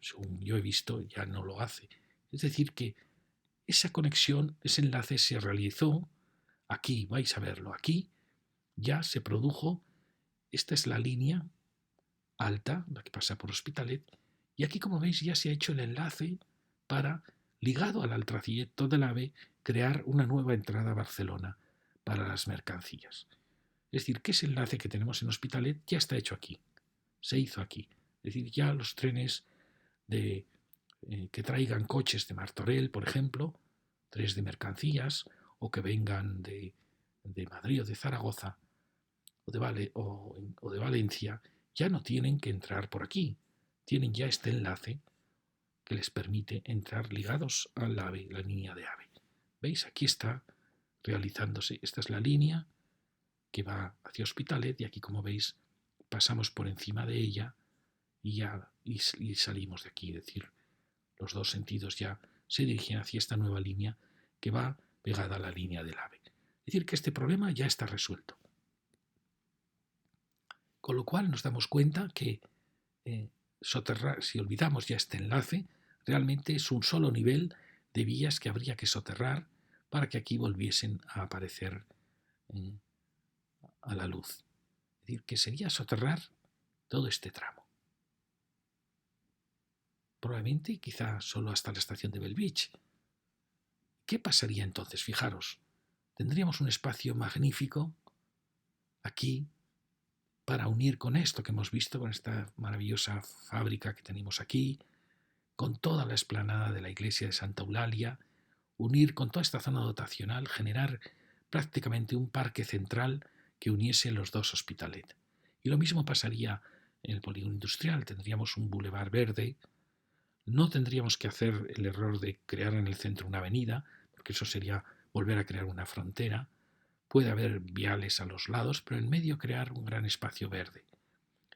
según yo he visto, ya no lo hace. Es decir, que esa conexión, ese enlace se realizó aquí, vais a verlo, aquí ya se produjo, esta es la línea alta, la que pasa por Hospitalet, y aquí como veis ya se ha hecho el enlace para, ligado al trayecto del AVE, crear una nueva entrada a Barcelona para las mercancías. Es decir, que ese enlace que tenemos en Hospitalet ya está hecho aquí, se hizo aquí. Es decir, ya los trenes que traigan coches de Martorell, por ejemplo, trenes de mercancías, o que vengan de Madrid o de Zaragoza, o de Valencia, ya no tienen que entrar por aquí. Tienen ya este enlace que les permite entrar ligados al AVE, la línea de AVE. ¿Veis? Aquí está realizándose. Esta es la línea que va hacia Hospitalet y aquí, como veis, pasamos por encima de ella y salimos de aquí. Es decir, los dos sentidos ya se dirigen hacia esta nueva línea que va pegada a la línea del AVE. Es decir, que este problema ya está resuelto. Con lo cual nos damos cuenta que soterrar, si olvidamos ya este enlace, realmente es un solo nivel de vías que habría que soterrar para que aquí volviesen a aparecer a la luz. Es decir, que sería soterrar todo este tramo. Probablemente quizá solo hasta la estación de Bellvitge. ¿Qué pasaría entonces? Fijaros, tendríamos un espacio magnífico aquí para unir con esto que hemos visto, con esta maravillosa fábrica que tenemos aquí, con toda la explanada de la iglesia de Santa Eulalia, unir con toda esta zona dotacional, generar prácticamente un parque central que uniese los dos Hospitalet. Y lo mismo pasaría en el polígono industrial, tendríamos un bulevar verde, no tendríamos que hacer el error de crear en el centro una avenida, porque eso sería volver a crear una frontera. Puede haber viales a los lados, pero en medio crear un gran espacio verde.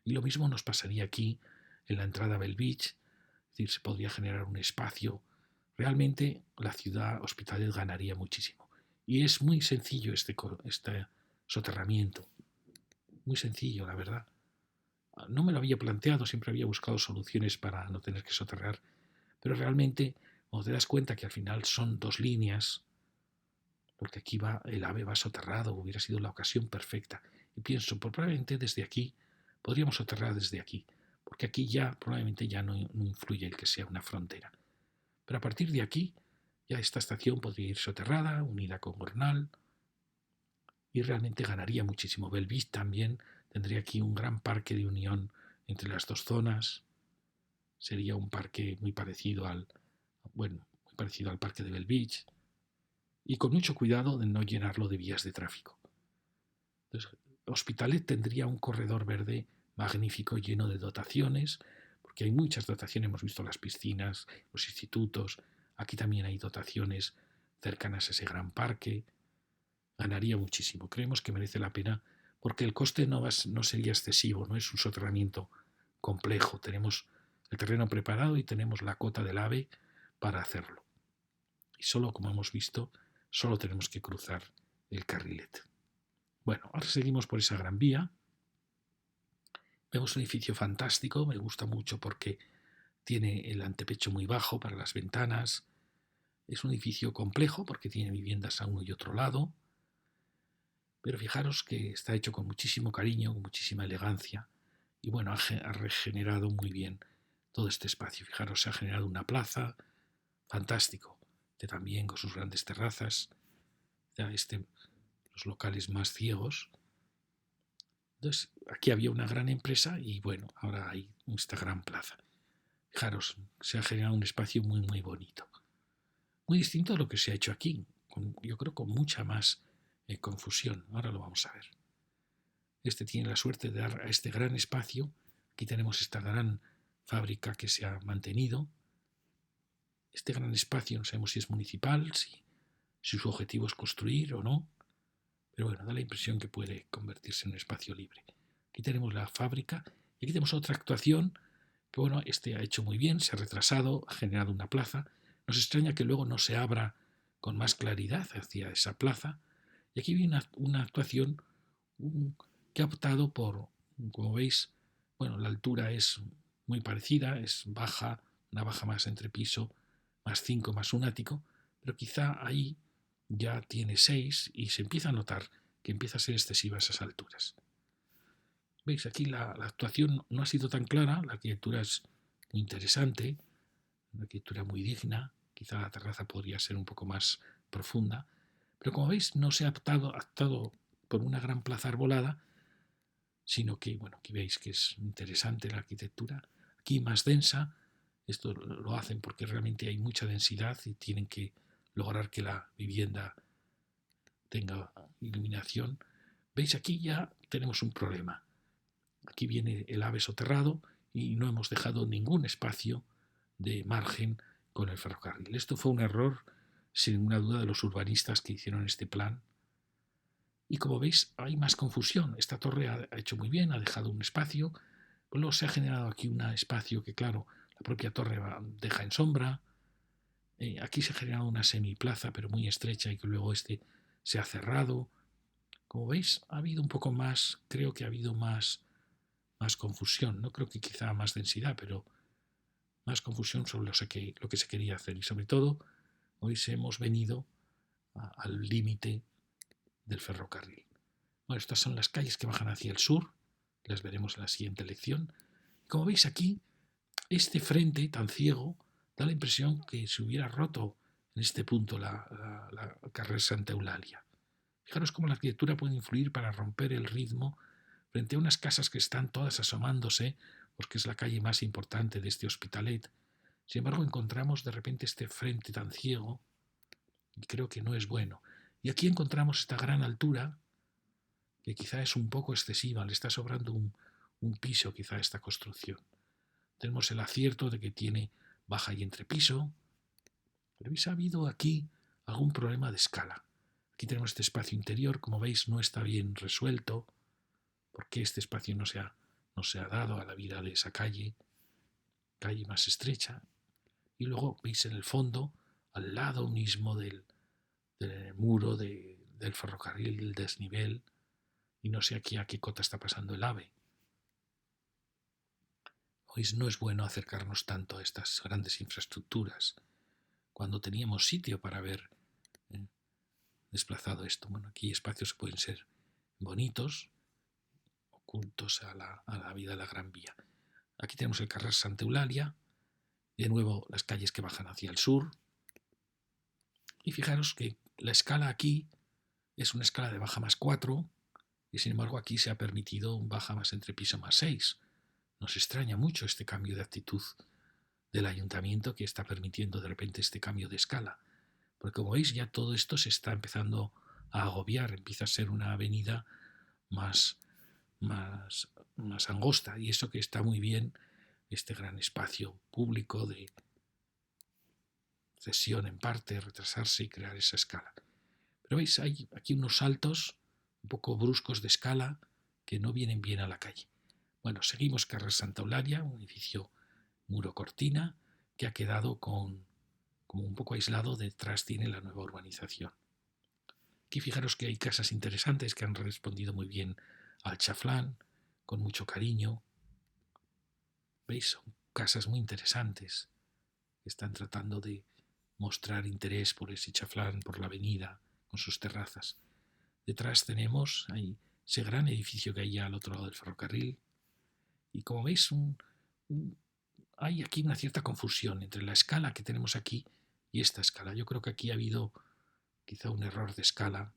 Y lo mismo nos pasaría aquí en la entrada a Bellvitge, es decir, se podría generar un espacio. Realmente la ciudad Hospitalet ganaría muchísimo. Y es muy sencillo este soterramiento. Muy sencillo, la verdad. No me lo había planteado, siempre había buscado soluciones para no tener que soterrar, pero realmente cuando te das cuenta que al final son dos líneas, porque aquí el AVE va soterrado, hubiera sido la ocasión perfecta. Y pienso, pues probablemente desde aquí, podríamos soterrar desde aquí, porque aquí ya probablemente ya no influye el que sea una frontera. Pero a partir de aquí, ya esta estación podría ir soterrada, unida con Gornal, y realmente ganaría muchísimo. Bellvitge también tendría aquí un gran parque de unión entre las dos zonas. Sería un parque muy parecido al parque de Bellvitge, y con mucho cuidado de no llenarlo de vías de tráfico. Entonces, Hospitalet tendría un corredor verde magnífico, lleno de dotaciones, porque hay muchas dotaciones, hemos visto las piscinas, los institutos, aquí también hay dotaciones cercanas a ese gran parque. Ganaría muchísimo, creemos que merece la pena, porque el coste no sería excesivo, no es un soterramiento complejo, tenemos el terreno preparado y tenemos la cota del AVE para hacerlo. Y solo, como hemos visto, solo tenemos que cruzar el carrilet. Bueno, ahora seguimos por esa gran vía. Vemos un edificio fantástico, me gusta mucho porque tiene el antepecho muy bajo para las ventanas. Es un edificio complejo porque tiene viviendas a uno y otro lado. pero fijaros que está hecho con muchísimo cariño, con muchísima elegancia, y bueno, ha regenerado muy bien todo este espacio. Fijaros, se ha generado una plaza, fantástico, que también con sus grandes terrazas, ya los locales más ciegos. Entonces, aquí había una gran empresa y bueno, ahora hay esta gran plaza. Fijaros, se ha generado un espacio muy, muy bonito. Muy distinto a lo que se ha hecho aquí, yo creo con mucha más confusión. Ahora lo vamos a ver. Este tiene la suerte de dar a este gran espacio. Aquí tenemos esta gran fábrica que se ha mantenido. Este gran espacio no sabemos si es municipal, si su objetivo es construir o no, pero bueno, da la impresión que puede convertirse en un espacio libre. Aquí tenemos la fábrica y aquí tenemos otra actuación que bueno, este ha hecho muy bien, se ha retrasado, ha generado una plaza. Nos extraña que luego no se abra con más claridad hacia esa plaza. Y aquí viene una actuación que ha optado por, como veis, bueno, la altura es muy parecida, es baja, una baja más entre piso, más 5 más un ático, pero quizá ahí ya tiene 6 y se empieza a notar que empieza a ser excesiva esas alturas. Veis, aquí la actuación no ha sido tan clara, la arquitectura es muy interesante, una arquitectura muy digna, quizá la terraza podría ser un poco más profunda, pero como veis no se ha optado por una gran plaza arbolada, sino que, bueno, aquí veis que es interesante la arquitectura, aquí más densa, esto lo hacen porque realmente hay mucha densidad y tienen que lograr que la vivienda tenga iluminación. Veis, aquí ya tenemos un problema. Aquí viene el ave soterrado y no hemos dejado ningún espacio de margen con el ferrocarril. Esto fue un error, sin ninguna duda, de los urbanistas que hicieron este plan. Y como veis, hay más confusión. Esta torre ha hecho muy bien, ha dejado un espacio, pero luego se ha generado aquí un espacio que, claro, la propia torre deja en sombra. Aquí se ha generado una semiplaza, pero muy estrecha, y que luego se ha cerrado. Como veis, ha habido un poco más, creo que ha habido más confusión. No creo que quizá más densidad, pero más confusión sobre lo que se quería hacer. Y sobre todo, hoy hemos venido al límite del ferrocarril. Bueno, estas son las calles que bajan hacia el sur, las veremos en la siguiente lección. Como veis aquí, este frente tan ciego da la impresión que se hubiera roto en este punto la carrera Santa Eulalia. Fijaros cómo la arquitectura puede influir para romper el ritmo frente a unas casas que están todas asomándose, porque es la calle más importante de este Hospitalet. Sin embargo, encontramos de repente este frente tan ciego y creo que no es bueno. Y aquí encontramos esta gran altura que quizá es un poco excesiva, le está sobrando un piso quizá a esta construcción. Tenemos el acierto de que tiene baja y entrepiso, pero ¿habéis habido aquí algún problema de escala? Aquí tenemos este espacio interior, como veis no está bien resuelto, porque este espacio no se ha dado a la vida de esa calle más estrecha. Y luego veis en el fondo, al lado mismo del muro del ferrocarril, del desnivel, y no sé aquí a qué cota está pasando el ave. Hoy no es bueno acercarnos tanto a estas grandes infraestructuras cuando teníamos sitio para haber desplazado esto. Bueno, aquí espacios que pueden ser bonitos, ocultos a la vida de la Gran Vía. Aquí tenemos el carrer Santa Eulalia, de nuevo las calles que bajan hacia el sur. Y fijaros que la escala aquí es una escala de baja más 4 y sin embargo aquí se ha permitido un baja más entrepiso más 6. Nos extraña mucho este cambio de actitud del ayuntamiento que está permitiendo de repente este cambio de escala. Porque como veis ya todo esto se está empezando a agobiar, empieza a ser una avenida más angosta y eso que está muy bien, este gran espacio público de cesión en parte, retrasarse y crear esa escala. Pero veis, hay aquí unos saltos un poco bruscos de escala que no vienen bien a la calle. Bueno, seguimos carrer Santa Eulalia, un edificio muro cortina que ha quedado como un poco aislado, detrás tiene la nueva urbanización. Aquí fijaros que hay casas interesantes que han respondido muy bien al chaflán, con mucho cariño. ¿Veis? Son casas muy interesantes que están tratando de mostrar interés por ese chaflán, por la avenida, con sus terrazas. Detrás tenemos ahí ese gran edificio que hay ya al otro lado del ferrocarril. Y como veis, hay aquí una cierta confusión entre la escala que tenemos aquí y esta escala. Yo creo que aquí ha habido quizá un error de escala.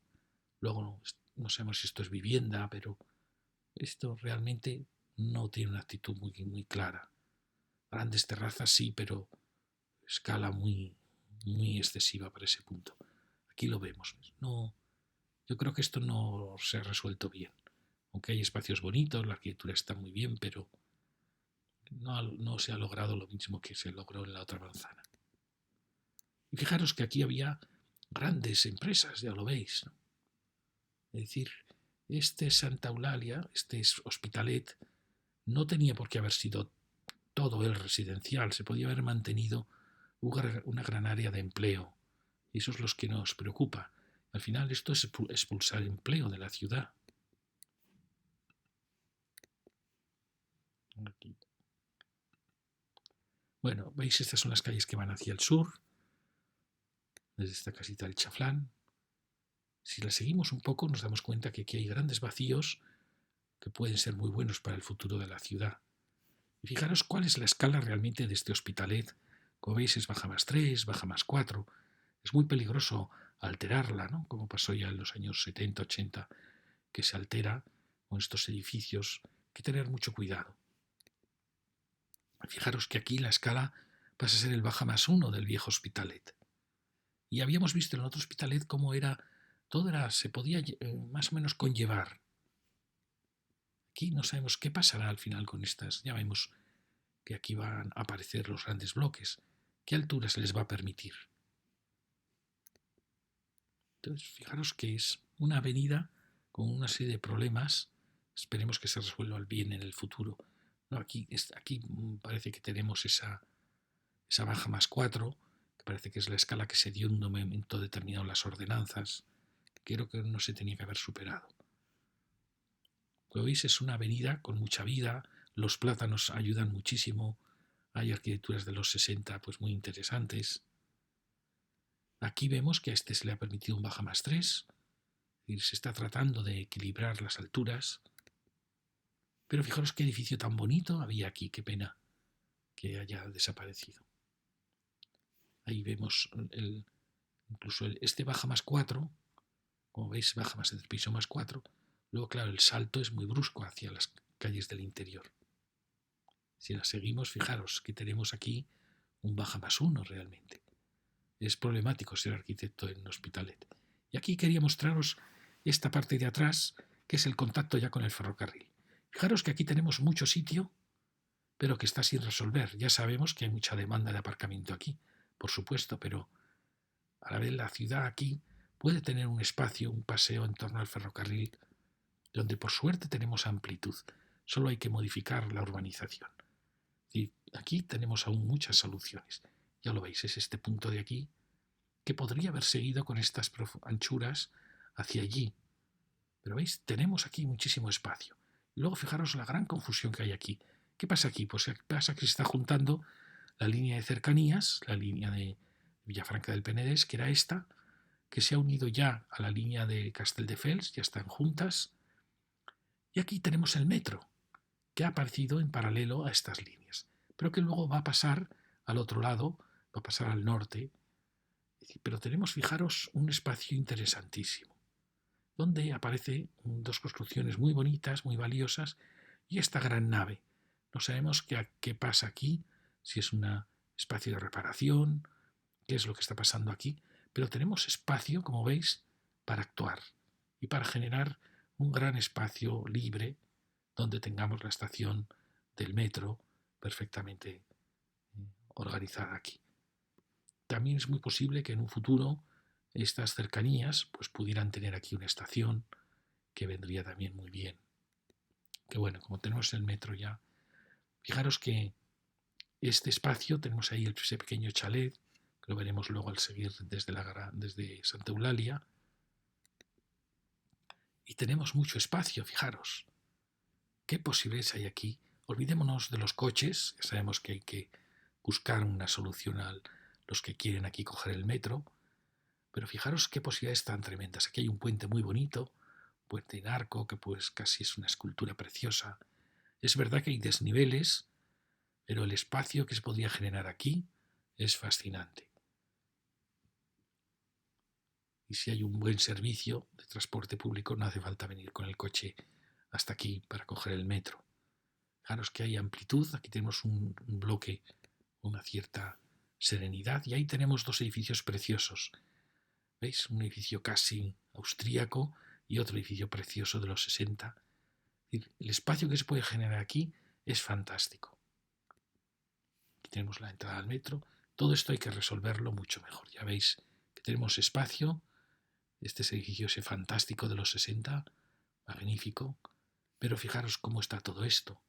Luego no sabemos si esto es vivienda, pero esto realmente no tiene una actitud muy clara. Grandes terrazas sí, pero escala muy excesiva para ese punto. Aquí lo vemos. No, yo creo que esto no se ha resuelto bien. Aunque hay espacios bonitos, la arquitectura está muy bien, pero no se ha logrado lo mismo que se logró en la otra manzana. Y fijaros que aquí había grandes empresas, ya lo veis, ¿no? Es decir, este Santa Eulalia, este Hospitalet, no tenía por qué haber sido todo el residencial, se podía haber mantenido una gran área de empleo. Y eso es lo que nos preocupa. Al final esto es expulsar empleo de la ciudad. Aquí. Bueno, veis, estas son las calles que van hacia el sur, desde esta casita del Chaflán. Si la seguimos un poco, nos damos cuenta que aquí hay grandes vacíos que pueden ser muy buenos para el futuro de la ciudad. Y fijaros cuál es la escala realmente de este Hospitalet. Como veis, es baja +3, baja +4. Es muy peligroso alterarla, ¿no? Como pasó ya en los años 70, 80, que se altera con estos edificios. Hay que tener mucho cuidado. Fijaros que aquí la escala pasa a ser el baja +1 del viejo Hospitalet. Y habíamos visto en el otro Hospitalet cómo se podía más o menos conllevar. Aquí no sabemos qué pasará al final con estas. Ya vemos que aquí van a aparecer los grandes bloques. ¿Qué altura se les va a permitir? Entonces, fijaros que es una avenida con una serie de problemas. Esperemos que se resuelvan bien en el futuro. No, aquí parece que tenemos esa baja +4, que parece que es la escala que se dio en un momento determinado en las ordenanzas. Creo que no se tenía que haber superado. Como veis, es una avenida con mucha vida. Los plátanos ayudan muchísimo. Hay arquitecturas de los 60 pues muy interesantes. Aquí vemos que a este se le ha permitido un baja +3. Es decir, se está tratando de equilibrar las alturas. Pero fijaros qué edificio tan bonito había aquí. Qué pena que haya desaparecido. Ahí vemos incluso este baja +4. Como veis, baja más el piso +4. Luego, claro, el salto es muy brusco hacia las calles del interior. Si la seguimos, fijaros que tenemos aquí un baja +1 realmente. Es problemático ser arquitecto en Hospitalet. Y aquí quería mostraros esta parte de atrás, que es el contacto ya con el ferrocarril. Fijaros que aquí tenemos mucho sitio, pero que está sin resolver. Ya sabemos que hay mucha demanda de aparcamiento aquí, por supuesto, pero a la vez la ciudad aquí puede tener un espacio, un paseo en torno al ferrocarril, donde por suerte tenemos amplitud. Solo hay que modificar la urbanización. Y aquí tenemos aún muchas soluciones. Ya lo veis, es este punto de aquí que podría haber seguido con estas anchuras hacia allí. Pero veis, tenemos aquí muchísimo espacio. Y luego fijaros la gran confusión que hay aquí. ¿Qué pasa aquí? Pues pasa que se está juntando la línea de cercanías, la línea de Villafranca del Penedès, que era esta, que se ha unido ya a la línea de Castelldefels, ya están juntas. Y aquí tenemos el metro, que ha aparecido en paralelo a estas líneas, pero que luego va a pasar al otro lado, va a pasar al norte. Pero tenemos, fijaros, un espacio interesantísimo, donde aparecen dos construcciones muy bonitas, muy valiosas, y esta gran nave. No sabemos qué pasa aquí, si es un espacio de reparación, qué es lo que está pasando aquí, pero tenemos espacio, como veis, para actuar y para generar un gran espacio libre donde tengamos la estación del metro perfectamente organizada aquí. También es muy posible que en un futuro estas cercanías pues pudieran tener aquí una estación que vendría también muy bien. Que bueno, como tenemos el metro ya, fijaros que este espacio, tenemos ahí ese pequeño chalet, que lo veremos luego al seguir desde Santa Eulalia, y tenemos mucho espacio, fijaros. ¿Qué posibilidades hay aquí? Olvidémonos de los coches, ya sabemos que hay que buscar una solución a los que quieren aquí coger el metro, Pero fijaros qué posibilidades tan tremendas. Aquí hay un puente muy bonito, puente en arco, que pues casi es una escultura preciosa. Es verdad que hay desniveles, pero el espacio que se podría generar aquí es fascinante. Y si hay un buen servicio de transporte público, no hace falta venir con el coche hasta aquí para coger el metro. Fijaros que hay amplitud, aquí tenemos un bloque, una cierta serenidad, y ahí tenemos dos edificios preciosos. ¿Veis? Un edificio casi austríaco y otro edificio precioso de los 60. El espacio que se puede generar aquí es fantástico. Aquí tenemos la entrada al metro. Todo esto hay que resolverlo mucho mejor. Ya veis que tenemos espacio. Este es el edificio ese fantástico de los 60, magnífico. Pero fijaros cómo está todo esto.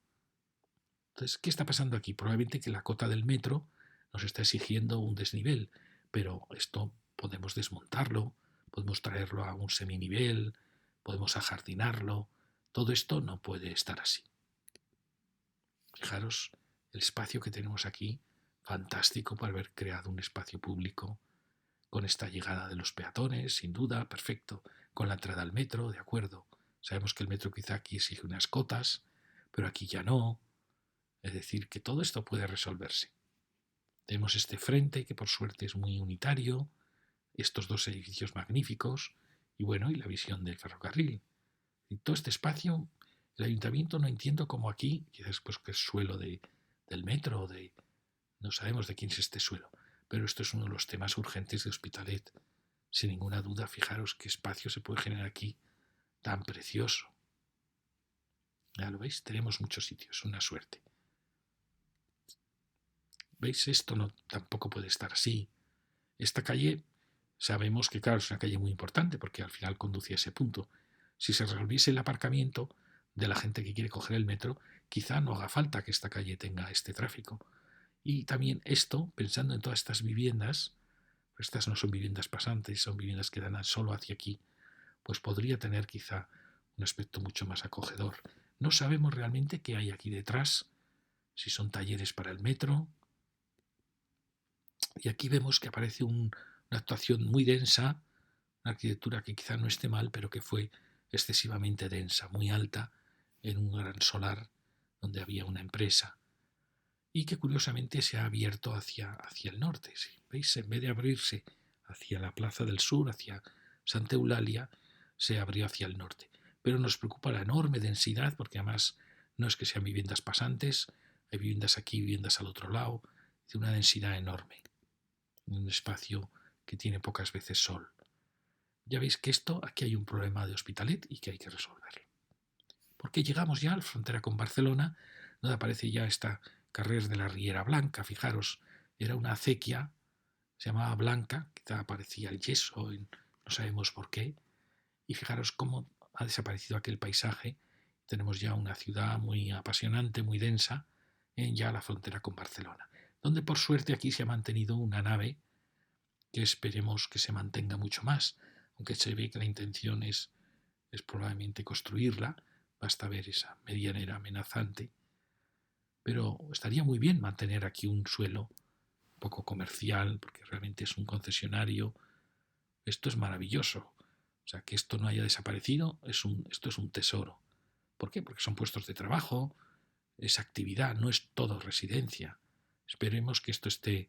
Entonces, ¿qué está pasando aquí? Probablemente que la cota del metro nos está exigiendo un desnivel, pero esto podemos desmontarlo, podemos traerlo a un seminivel, podemos ajardinarlo. Todo esto no puede estar así. Fijaros el espacio que tenemos aquí, fantástico para haber creado un espacio público, con esta llegada de los peatones, sin duda, perfecto, con la entrada al metro, de acuerdo. Sabemos que el metro quizá aquí exige unas cotas, pero aquí ya no. Es decir, que todo esto puede resolverse. Tenemos este frente que por suerte es muy unitario, estos dos edificios magníficos y bueno, y la visión del ferrocarril. Y todo este espacio, el ayuntamiento no entiendo cómo aquí, quizás pues que es suelo del metro, no sabemos de quién es este suelo, pero esto es uno de los temas urgentes de Hospitalet. Sin ninguna duda, fijaros qué espacio se puede generar aquí tan precioso. Ya lo veis, tenemos muchos sitios, una suerte. ¿Veis? Esto no, tampoco puede estar así. Esta calle sabemos que, claro, es una calle muy importante porque al final conduce a ese punto. Si se resolviese el aparcamiento de la gente que quiere coger el metro, quizá no haga falta que esta calle tenga este tráfico. Y también esto, pensando en todas estas viviendas, estas no son viviendas pasantes, son viviendas que dan solo hacia aquí, pues podría tener quizá un aspecto mucho más acogedor. No sabemos realmente qué hay aquí detrás, si son talleres para el metro. Y aquí vemos que aparece una actuación muy densa, una arquitectura que quizá no esté mal, pero que fue excesivamente densa, muy alta, en un gran solar donde había una empresa y que curiosamente se ha abierto hacia el norte. ¿Sí? ¿Veis? En vez de abrirse hacia la Plaza del Sur, hacia Santa Eulalia, se abrió hacia el norte. Pero nos preocupa la enorme densidad, porque además no es que sean viviendas pasantes, hay viviendas aquí, viviendas al otro lado, de una densidad enorme, en un espacio que tiene pocas veces sol. Ya veis que aquí hay un problema de Hospitalet y que hay que resolverlo. Porque llegamos ya a la frontera con Barcelona, donde aparece ya esta carrer de la Riera Blanca. Fijaros, era una acequia, se llamaba Blanca, quizá aparecía el yeso, no sabemos por qué. Y fijaros cómo ha desaparecido aquel paisaje. Tenemos ya una ciudad muy apasionante, muy densa, en ya la frontera con Barcelona, donde por suerte aquí se ha mantenido una nave que esperemos que se mantenga mucho más, aunque se ve que la intención es probablemente construirla, basta ver esa medianera amenazante, pero estaría muy bien mantener aquí un suelo poco comercial, porque realmente es un concesionario. Esto es maravilloso. O sea, que esto no haya desaparecido, esto es un tesoro. ¿Por qué? Porque son puestos de trabajo, es actividad, no es todo residencia. Esperemos que esto esté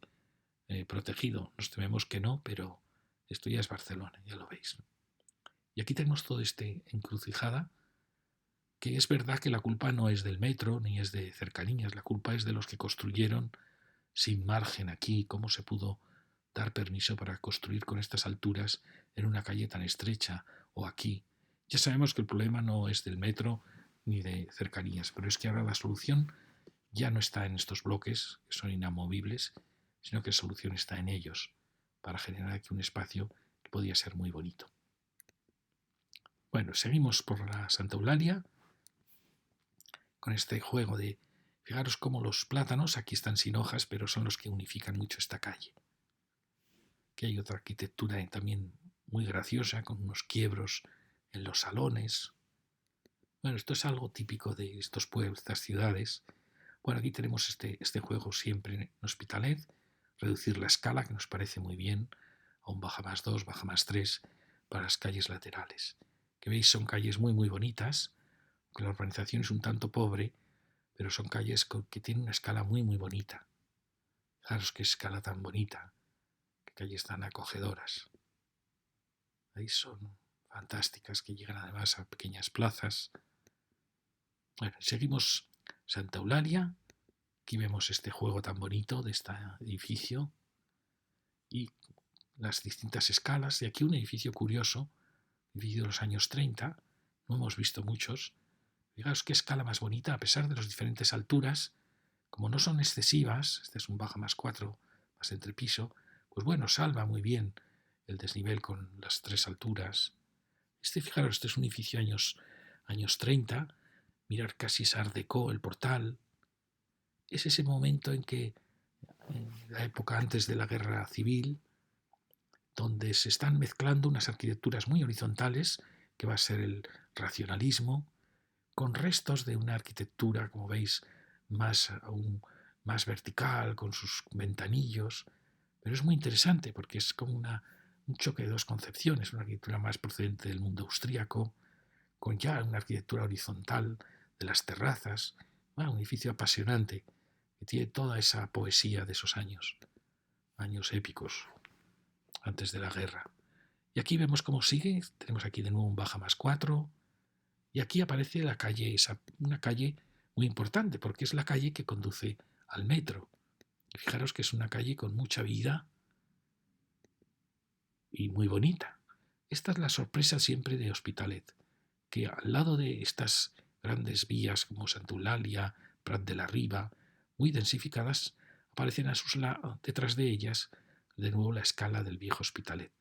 protegido. Nos tememos que no, pero esto ya es Barcelona, ya lo veis. Y aquí tenemos todo este encrucijada, que es verdad que la culpa no es del metro ni es de cercanías, la culpa es de los que construyeron sin margen aquí. ¿Cómo se pudo dar permiso para construir con estas alturas en una calle tan estrecha o aquí? Ya sabemos que el problema no es del metro ni de cercanías, pero es que ahora la solución ya no está en estos bloques, que son inamovibles, sino que la solución está en ellos, para generar aquí un espacio que podía ser muy bonito. Bueno, seguimos por la Santa Eulalia con este juego de, fijaros cómo los plátanos aquí están sin hojas, pero son los que unifican mucho esta calle. Que hay otra arquitectura también muy graciosa, con unos quiebros en los salones. Bueno, esto es algo típico de estos pueblos, estas ciudades. Bueno, aquí tenemos este juego siempre en Hospitalet, reducir la escala, que nos parece muy bien. o un baja más 2, baja más 3 para las calles laterales. Que veis son calles muy muy bonitas, que la urbanización es un tanto pobre, pero son calles que tienen una escala muy muy bonita. Fijaros qué escala tan bonita, qué calles tan acogedoras. Ahí son fantásticas, que llegan además a pequeñas plazas. Bueno, seguimos Santa Eulalia. Aquí vemos este juego tan bonito de este edificio y las distintas escalas. Y aquí un edificio curioso, edificio de los años 30, no hemos visto muchos. Fijaos qué escala más bonita, a pesar de las diferentes alturas, como no son excesivas, este es un baja más 4, más entrepiso, pues bueno, salva muy bien el desnivel con las 3 alturas. Fijaros, este es un edificio años 30, mirar casi es Art Deco, el portal. Es ese momento en que, en la época antes de la guerra civil, donde se están mezclando unas arquitecturas muy horizontales, que va a ser el racionalismo, con restos de una arquitectura, como veis, aún más vertical, con sus ventanillos. Pero es muy interesante porque es como un choque de dos concepciones, una arquitectura más procedente del mundo austríaco, con ya una arquitectura horizontal de las terrazas. Bueno, un edificio apasionante que tiene toda esa poesía de esos años épicos, antes de la guerra. Y aquí vemos cómo sigue, tenemos aquí de nuevo un baja más 4, y aquí aparece la calle, una calle muy importante, porque es la calle que conduce al metro. Y fijaros que es una calle con mucha vida y muy bonita. Esta es la sorpresa siempre de Hospitalet, que al lado de estas grandes vías como Santa Eulalia, Prat de la Riba, muy densificadas, aparecen detrás de ellas de nuevo la escala del viejo Hospitalet.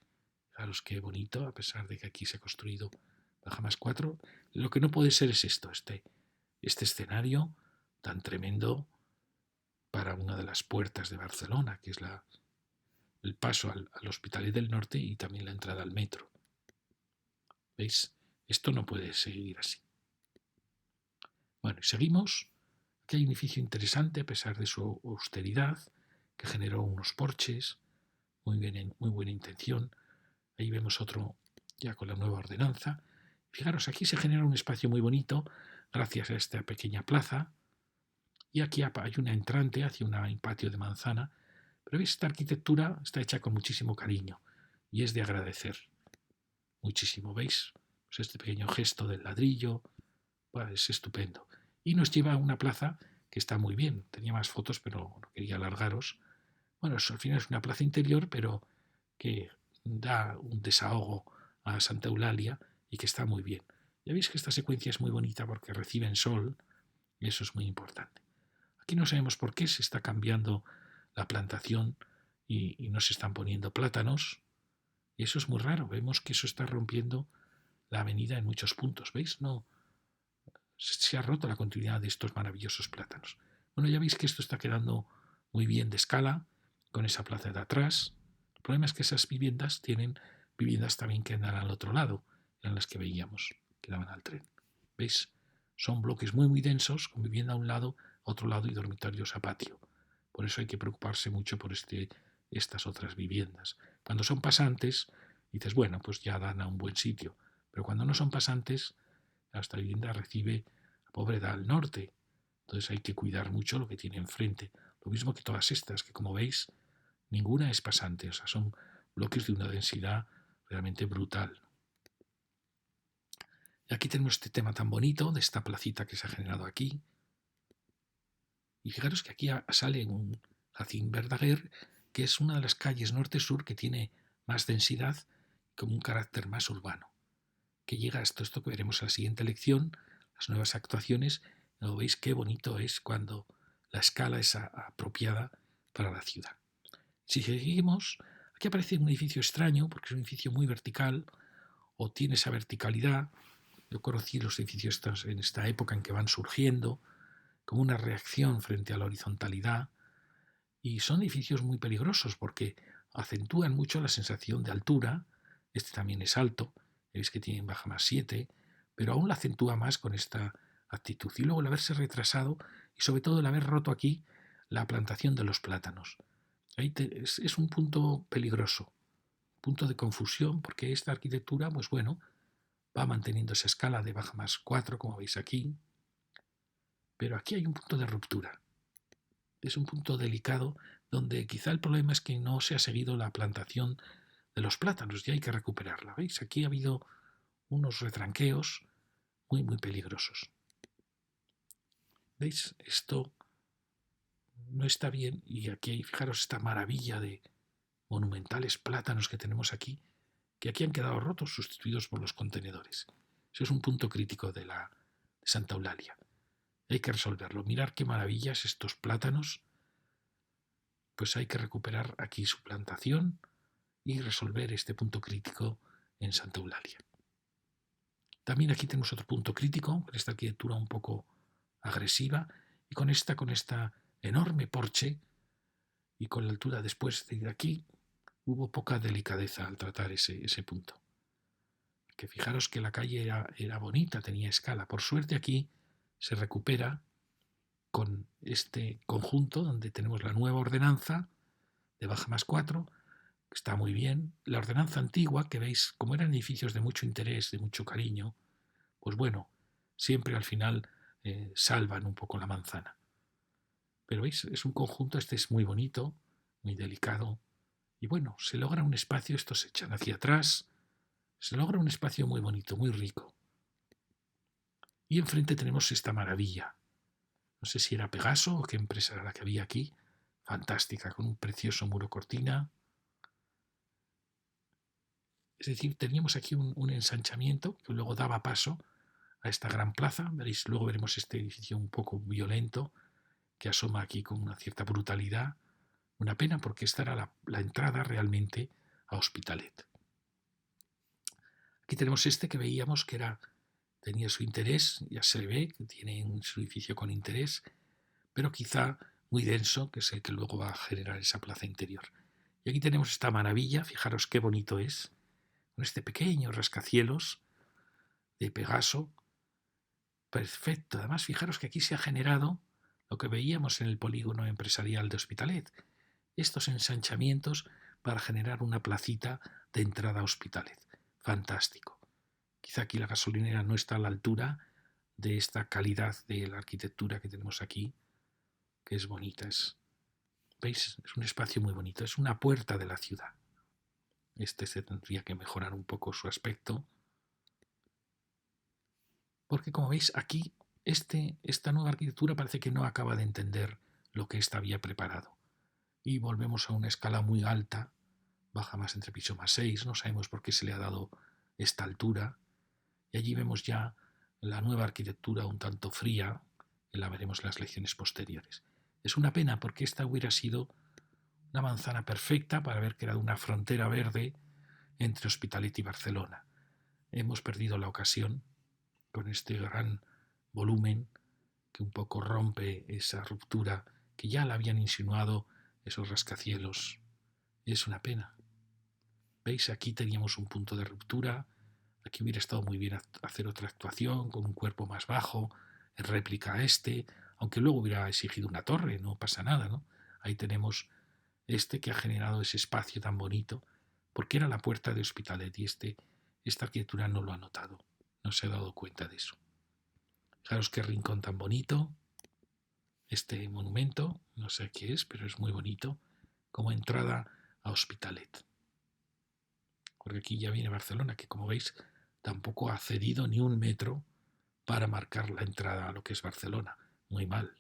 Fijaros qué bonito, a pesar de que aquí se ha construido baja más 4. Lo que no puede ser es este escenario tan tremendo para una de las puertas de Barcelona, que es el paso al Hospitalet del Norte y también la entrada al metro. ¿Veis? Esto no puede seguir así. Bueno, y seguimos. Aquí hay un edificio interesante a pesar de su austeridad, que generó unos porches, muy buena intención. Ahí vemos otro ya con la nueva ordenanza. Fijaros, aquí se genera un espacio muy bonito gracias a esta pequeña plaza. Y aquí hay una entrante hacia un patio de manzana. Pero veis, esta arquitectura está hecha con muchísimo cariño y es de agradecer muchísimo. ¿Veis? Pues este pequeño gesto del ladrillo, bueno, es estupendo. Y nos lleva a una plaza que está muy bien. Tenía más fotos, pero no quería alargaros. Bueno, al final es una plaza interior, pero que da un desahogo a Santa Eulalia y que está muy bien. Ya veis que esta secuencia es muy bonita porque reciben sol y eso es muy importante. Aquí no sabemos por qué se está cambiando la plantación y no se están poniendo plátanos. Y eso es muy raro. Vemos que eso está rompiendo la avenida en muchos puntos. ¿Veis? No, se ha roto la continuidad de estos maravillosos plátanos. Bueno, ya veis que esto está quedando muy bien de escala con esa plaza de atrás. El problema es que esas viviendas tienen viviendas también que andan al otro lado, eran las que veíamos, que daban al tren. ¿Veis? Son bloques muy muy densos, con vivienda a un lado, a otro lado y dormitorios a patio. Por eso hay que preocuparse mucho por estas otras viviendas. Cuando son pasantes, dices, bueno, pues ya dan a un buen sitio. Pero cuando no son pasantes, esta vivienda recibe a Póbreda al norte. Entonces hay que cuidar mucho lo que tiene enfrente. Lo mismo que todas estas, que como veis, ninguna es pasante. O sea, son bloques de una densidad realmente brutal. Y aquí tenemos este tema tan bonito de esta placita que se ha generado aquí. Y fijaros que aquí sale un Jacín Verdaguer, que es una de las calles norte-sur que tiene más densidad y como un carácter más urbano. Que llega hasta esto que veremos en la siguiente lección, las nuevas actuaciones. ¿No veis qué bonito es cuando la escala es apropiada para la ciudad? Si seguimos, aquí aparece un edificio extraño, porque es un edificio muy vertical, o tiene esa verticalidad. Yo conocí los edificios en esta época en que van surgiendo, como una reacción frente a la horizontalidad, y son edificios muy peligrosos porque acentúan mucho la sensación de altura. Este también es alto, veis que tiene baja más 7, pero aún la acentúa más con esta actitud. Y luego el haberse retrasado y sobre todo el haber roto aquí la plantación de los plátanos. Es un punto peligroso punto de confusión, porque esta arquitectura, pues bueno, va manteniendo esa escala de baja más 4, como veis aquí, pero aquí hay un punto de ruptura. Es un punto delicado donde quizá el problema es que no se ha seguido la plantación de los plátanos y hay que recuperarla. ¿Veis? Aquí ha habido unos retranqueos muy peligrosos. ¿Veis? Esto no está bien y aquí fijaros esta maravilla de monumentales plátanos que tenemos aquí, que aquí han quedado rotos, sustituidos por los contenedores. Eso es un punto crítico de Santa Eulalia. Hay que resolverlo. Mirar qué maravillas estos plátanos. Pues hay que recuperar aquí su plantación y resolver este punto crítico en Santa Eulalia. También aquí tenemos otro punto crítico, con esta arquitectura un poco agresiva y con esta enorme porche y con la altura después de aquí hubo poca delicadeza al tratar ese punto. Que fijaros que la calle era bonita, tenía escala. Por suerte aquí se recupera con este conjunto donde tenemos la nueva ordenanza de baja más 4, que está muy bien. La ordenanza antigua, que veis, como eran edificios de mucho interés, de mucho cariño, pues bueno, siempre al final salvan un poco la manzana. Pero veis, es un conjunto, este es muy bonito, muy delicado, y bueno, se logra un espacio, estos se echan hacia atrás, se logra un espacio muy bonito, muy rico. Y enfrente tenemos esta maravilla. No sé si era Pegaso o qué empresa era la que había aquí. Fantástica, con un precioso muro cortina. Es decir, teníamos aquí un ensanchamiento que luego daba paso a esta gran plaza. Veréis, luego veremos este edificio un poco violento que asoma aquí con una cierta brutalidad. Una pena porque esta era la entrada realmente a Hospitalet. Aquí tenemos este que veíamos que tenía su interés, ya se ve que tiene un edificio con interés, pero quizá muy denso, que es el que luego va a generar esa plaza interior. Y aquí tenemos esta maravilla, fijaros qué bonito es, con este pequeño rascacielos de Pegaso, perfecto. Además, fijaros que aquí se ha generado lo que veíamos en el polígono empresarial de Hospitalet, estos ensanchamientos para generar una placita de entrada a Hospitalet. Fantástico. Quizá aquí la gasolinera no está a la altura de esta calidad de la arquitectura que tenemos aquí, que es bonita. ¿Veis? Es un espacio muy bonito. Es una puerta de la ciudad. Este se tendría que mejorar un poco su aspecto. Porque como veis aquí, esta nueva arquitectura parece que no acaba de entender lo que ésta había preparado. Y volvemos a una escala muy alta, baja más entre piso más 6, no sabemos por qué se le ha dado esta altura. Y allí vemos ya la nueva arquitectura un tanto fría, que la veremos en las lecciones posteriores. Es una pena porque esta hubiera sido una manzana perfecta para ver que era una frontera verde entre Hospitalet y Barcelona. Hemos perdido la ocasión con este gran volumen que un poco rompe esa ruptura que ya la habían insinuado esos rascacielos. Es una pena. ¿Veis? Aquí teníamos un punto de ruptura. Aquí hubiera estado muy bien hacer otra actuación con un cuerpo más bajo, en réplica a este, aunque luego hubiera exigido una torre, no pasa nada, ¿no? Ahí tenemos este que ha generado ese espacio tan bonito, porque era la puerta de Hospitalet y esta arquitectura no lo ha notado, no se ha dado cuenta de eso. Fijaros qué rincón tan bonito, este monumento, no sé qué es, pero es muy bonito, como entrada a Hospitalet. Porque aquí ya viene Barcelona, que como veis tampoco ha cedido ni un metro para marcar la entrada a lo que es Barcelona. Muy mal.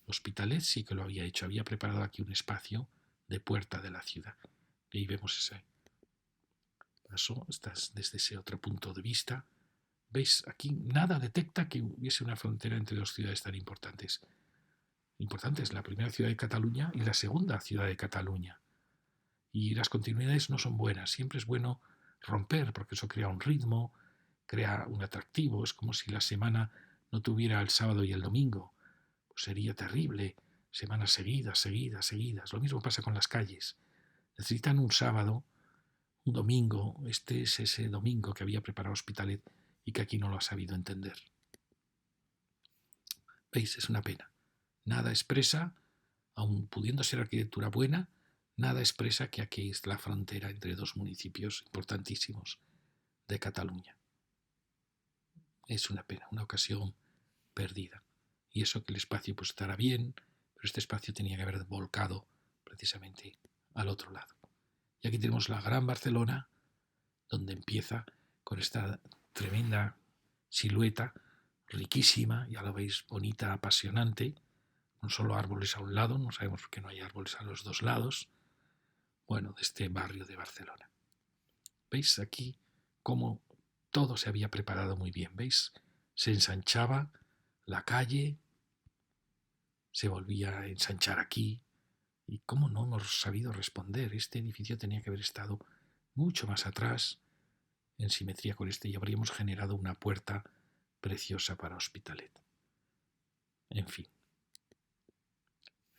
Hospitalet sí que lo había hecho, había preparado aquí un espacio de puerta de la ciudad. Y ahí vemos ese paso, desde ese otro punto de vista. ¿Veis? Aquí nada detecta que hubiese una frontera entre dos ciudades tan importantes. Importantes, la primera ciudad de Cataluña y la segunda ciudad de Cataluña. Y las continuidades no son buenas. Siempre es bueno romper, porque eso crea un ritmo, crea un atractivo. Es como si la semana no tuviera el sábado y el domingo. Pues sería terrible. Semanas seguidas. Lo mismo pasa con las calles. Necesitan un sábado, un domingo. Este es ese domingo que había preparado Hospitalet y que aquí no lo ha sabido entender. ¿Veis? Es una pena. Nada expresa, aun pudiendo ser arquitectura buena, nada expresa que aquí es la frontera entre dos municipios importantísimos de Cataluña. Es una pena, una ocasión perdida. Y eso que el espacio pues estará bien, pero este espacio tenía que haber volcado precisamente al otro lado. Y aquí tenemos la Gran Barcelona, donde empieza con esta tremenda silueta, riquísima, ya lo veis, bonita, apasionante, con solo árboles a un lado, no sabemos por qué no hay árboles a los dos lados, bueno, de este barrio de Barcelona. ¿Veis aquí cómo todo se había preparado muy bien? ¿Veis? Se ensanchaba la calle, se volvía a ensanchar aquí, y cómo no hemos sabido responder. Este edificio tenía que haber estado mucho más atrás, en simetría con este, y habríamos generado una puerta preciosa para Hospitalet. En fin,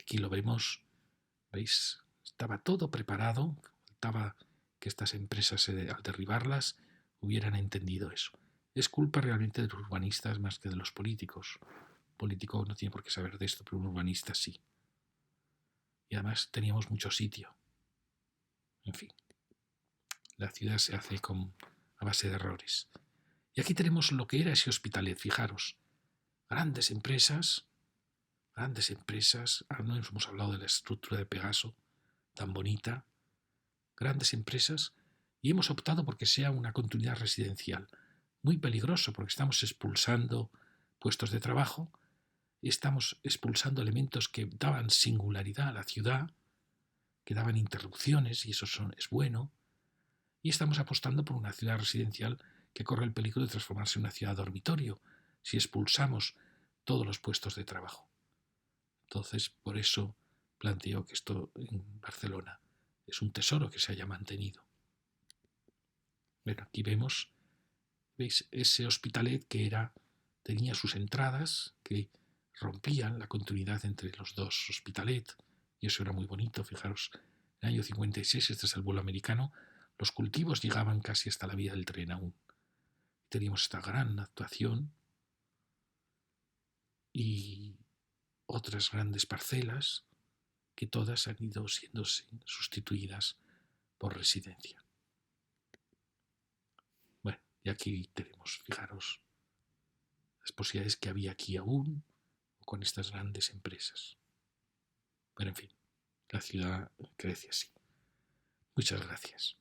aquí lo vemos, ¿veis? Estaba todo preparado, faltaba que estas empresas, al derribarlas, hubieran entendido eso. Es culpa realmente de los urbanistas más que de los políticos. Un político no tiene por qué saber de esto, pero un urbanista sí. Y además teníamos mucho sitio. En fin, la ciudad se hace a base de errores. Y aquí tenemos lo que era ese Hospitalet, fijaros. Grandes empresas, no hemos hablado de la estructura de Pegaso, tan bonita, grandes empresas, y hemos optado porque sea una continuidad residencial. Muy peligroso porque estamos expulsando puestos de trabajo, estamos expulsando elementos que daban singularidad a la ciudad, que daban interrupciones, y eso es bueno, y estamos apostando por una ciudad residencial que corre el peligro de transformarse en una ciudad dormitorio si expulsamos todos los puestos de trabajo. Entonces, por eso planteo que esto en Barcelona es un tesoro que se haya mantenido. Bueno, aquí vemos, ¿veis? Ese Hospitalet que tenía sus entradas que rompían la continuidad entre los dos Hospitalet, y eso era muy bonito. Fijaros, en el año 56, este es el vuelo americano, los cultivos llegaban casi hasta la vía del tren aún. Teníamos esta gran actuación y otras grandes parcelas que todas han ido siendo sustituidas por residencia. Bueno, y aquí tenemos, fijaros, las posibilidades que había aquí aún con estas grandes empresas. Pero en fin, la ciudad crece así. Muchas gracias.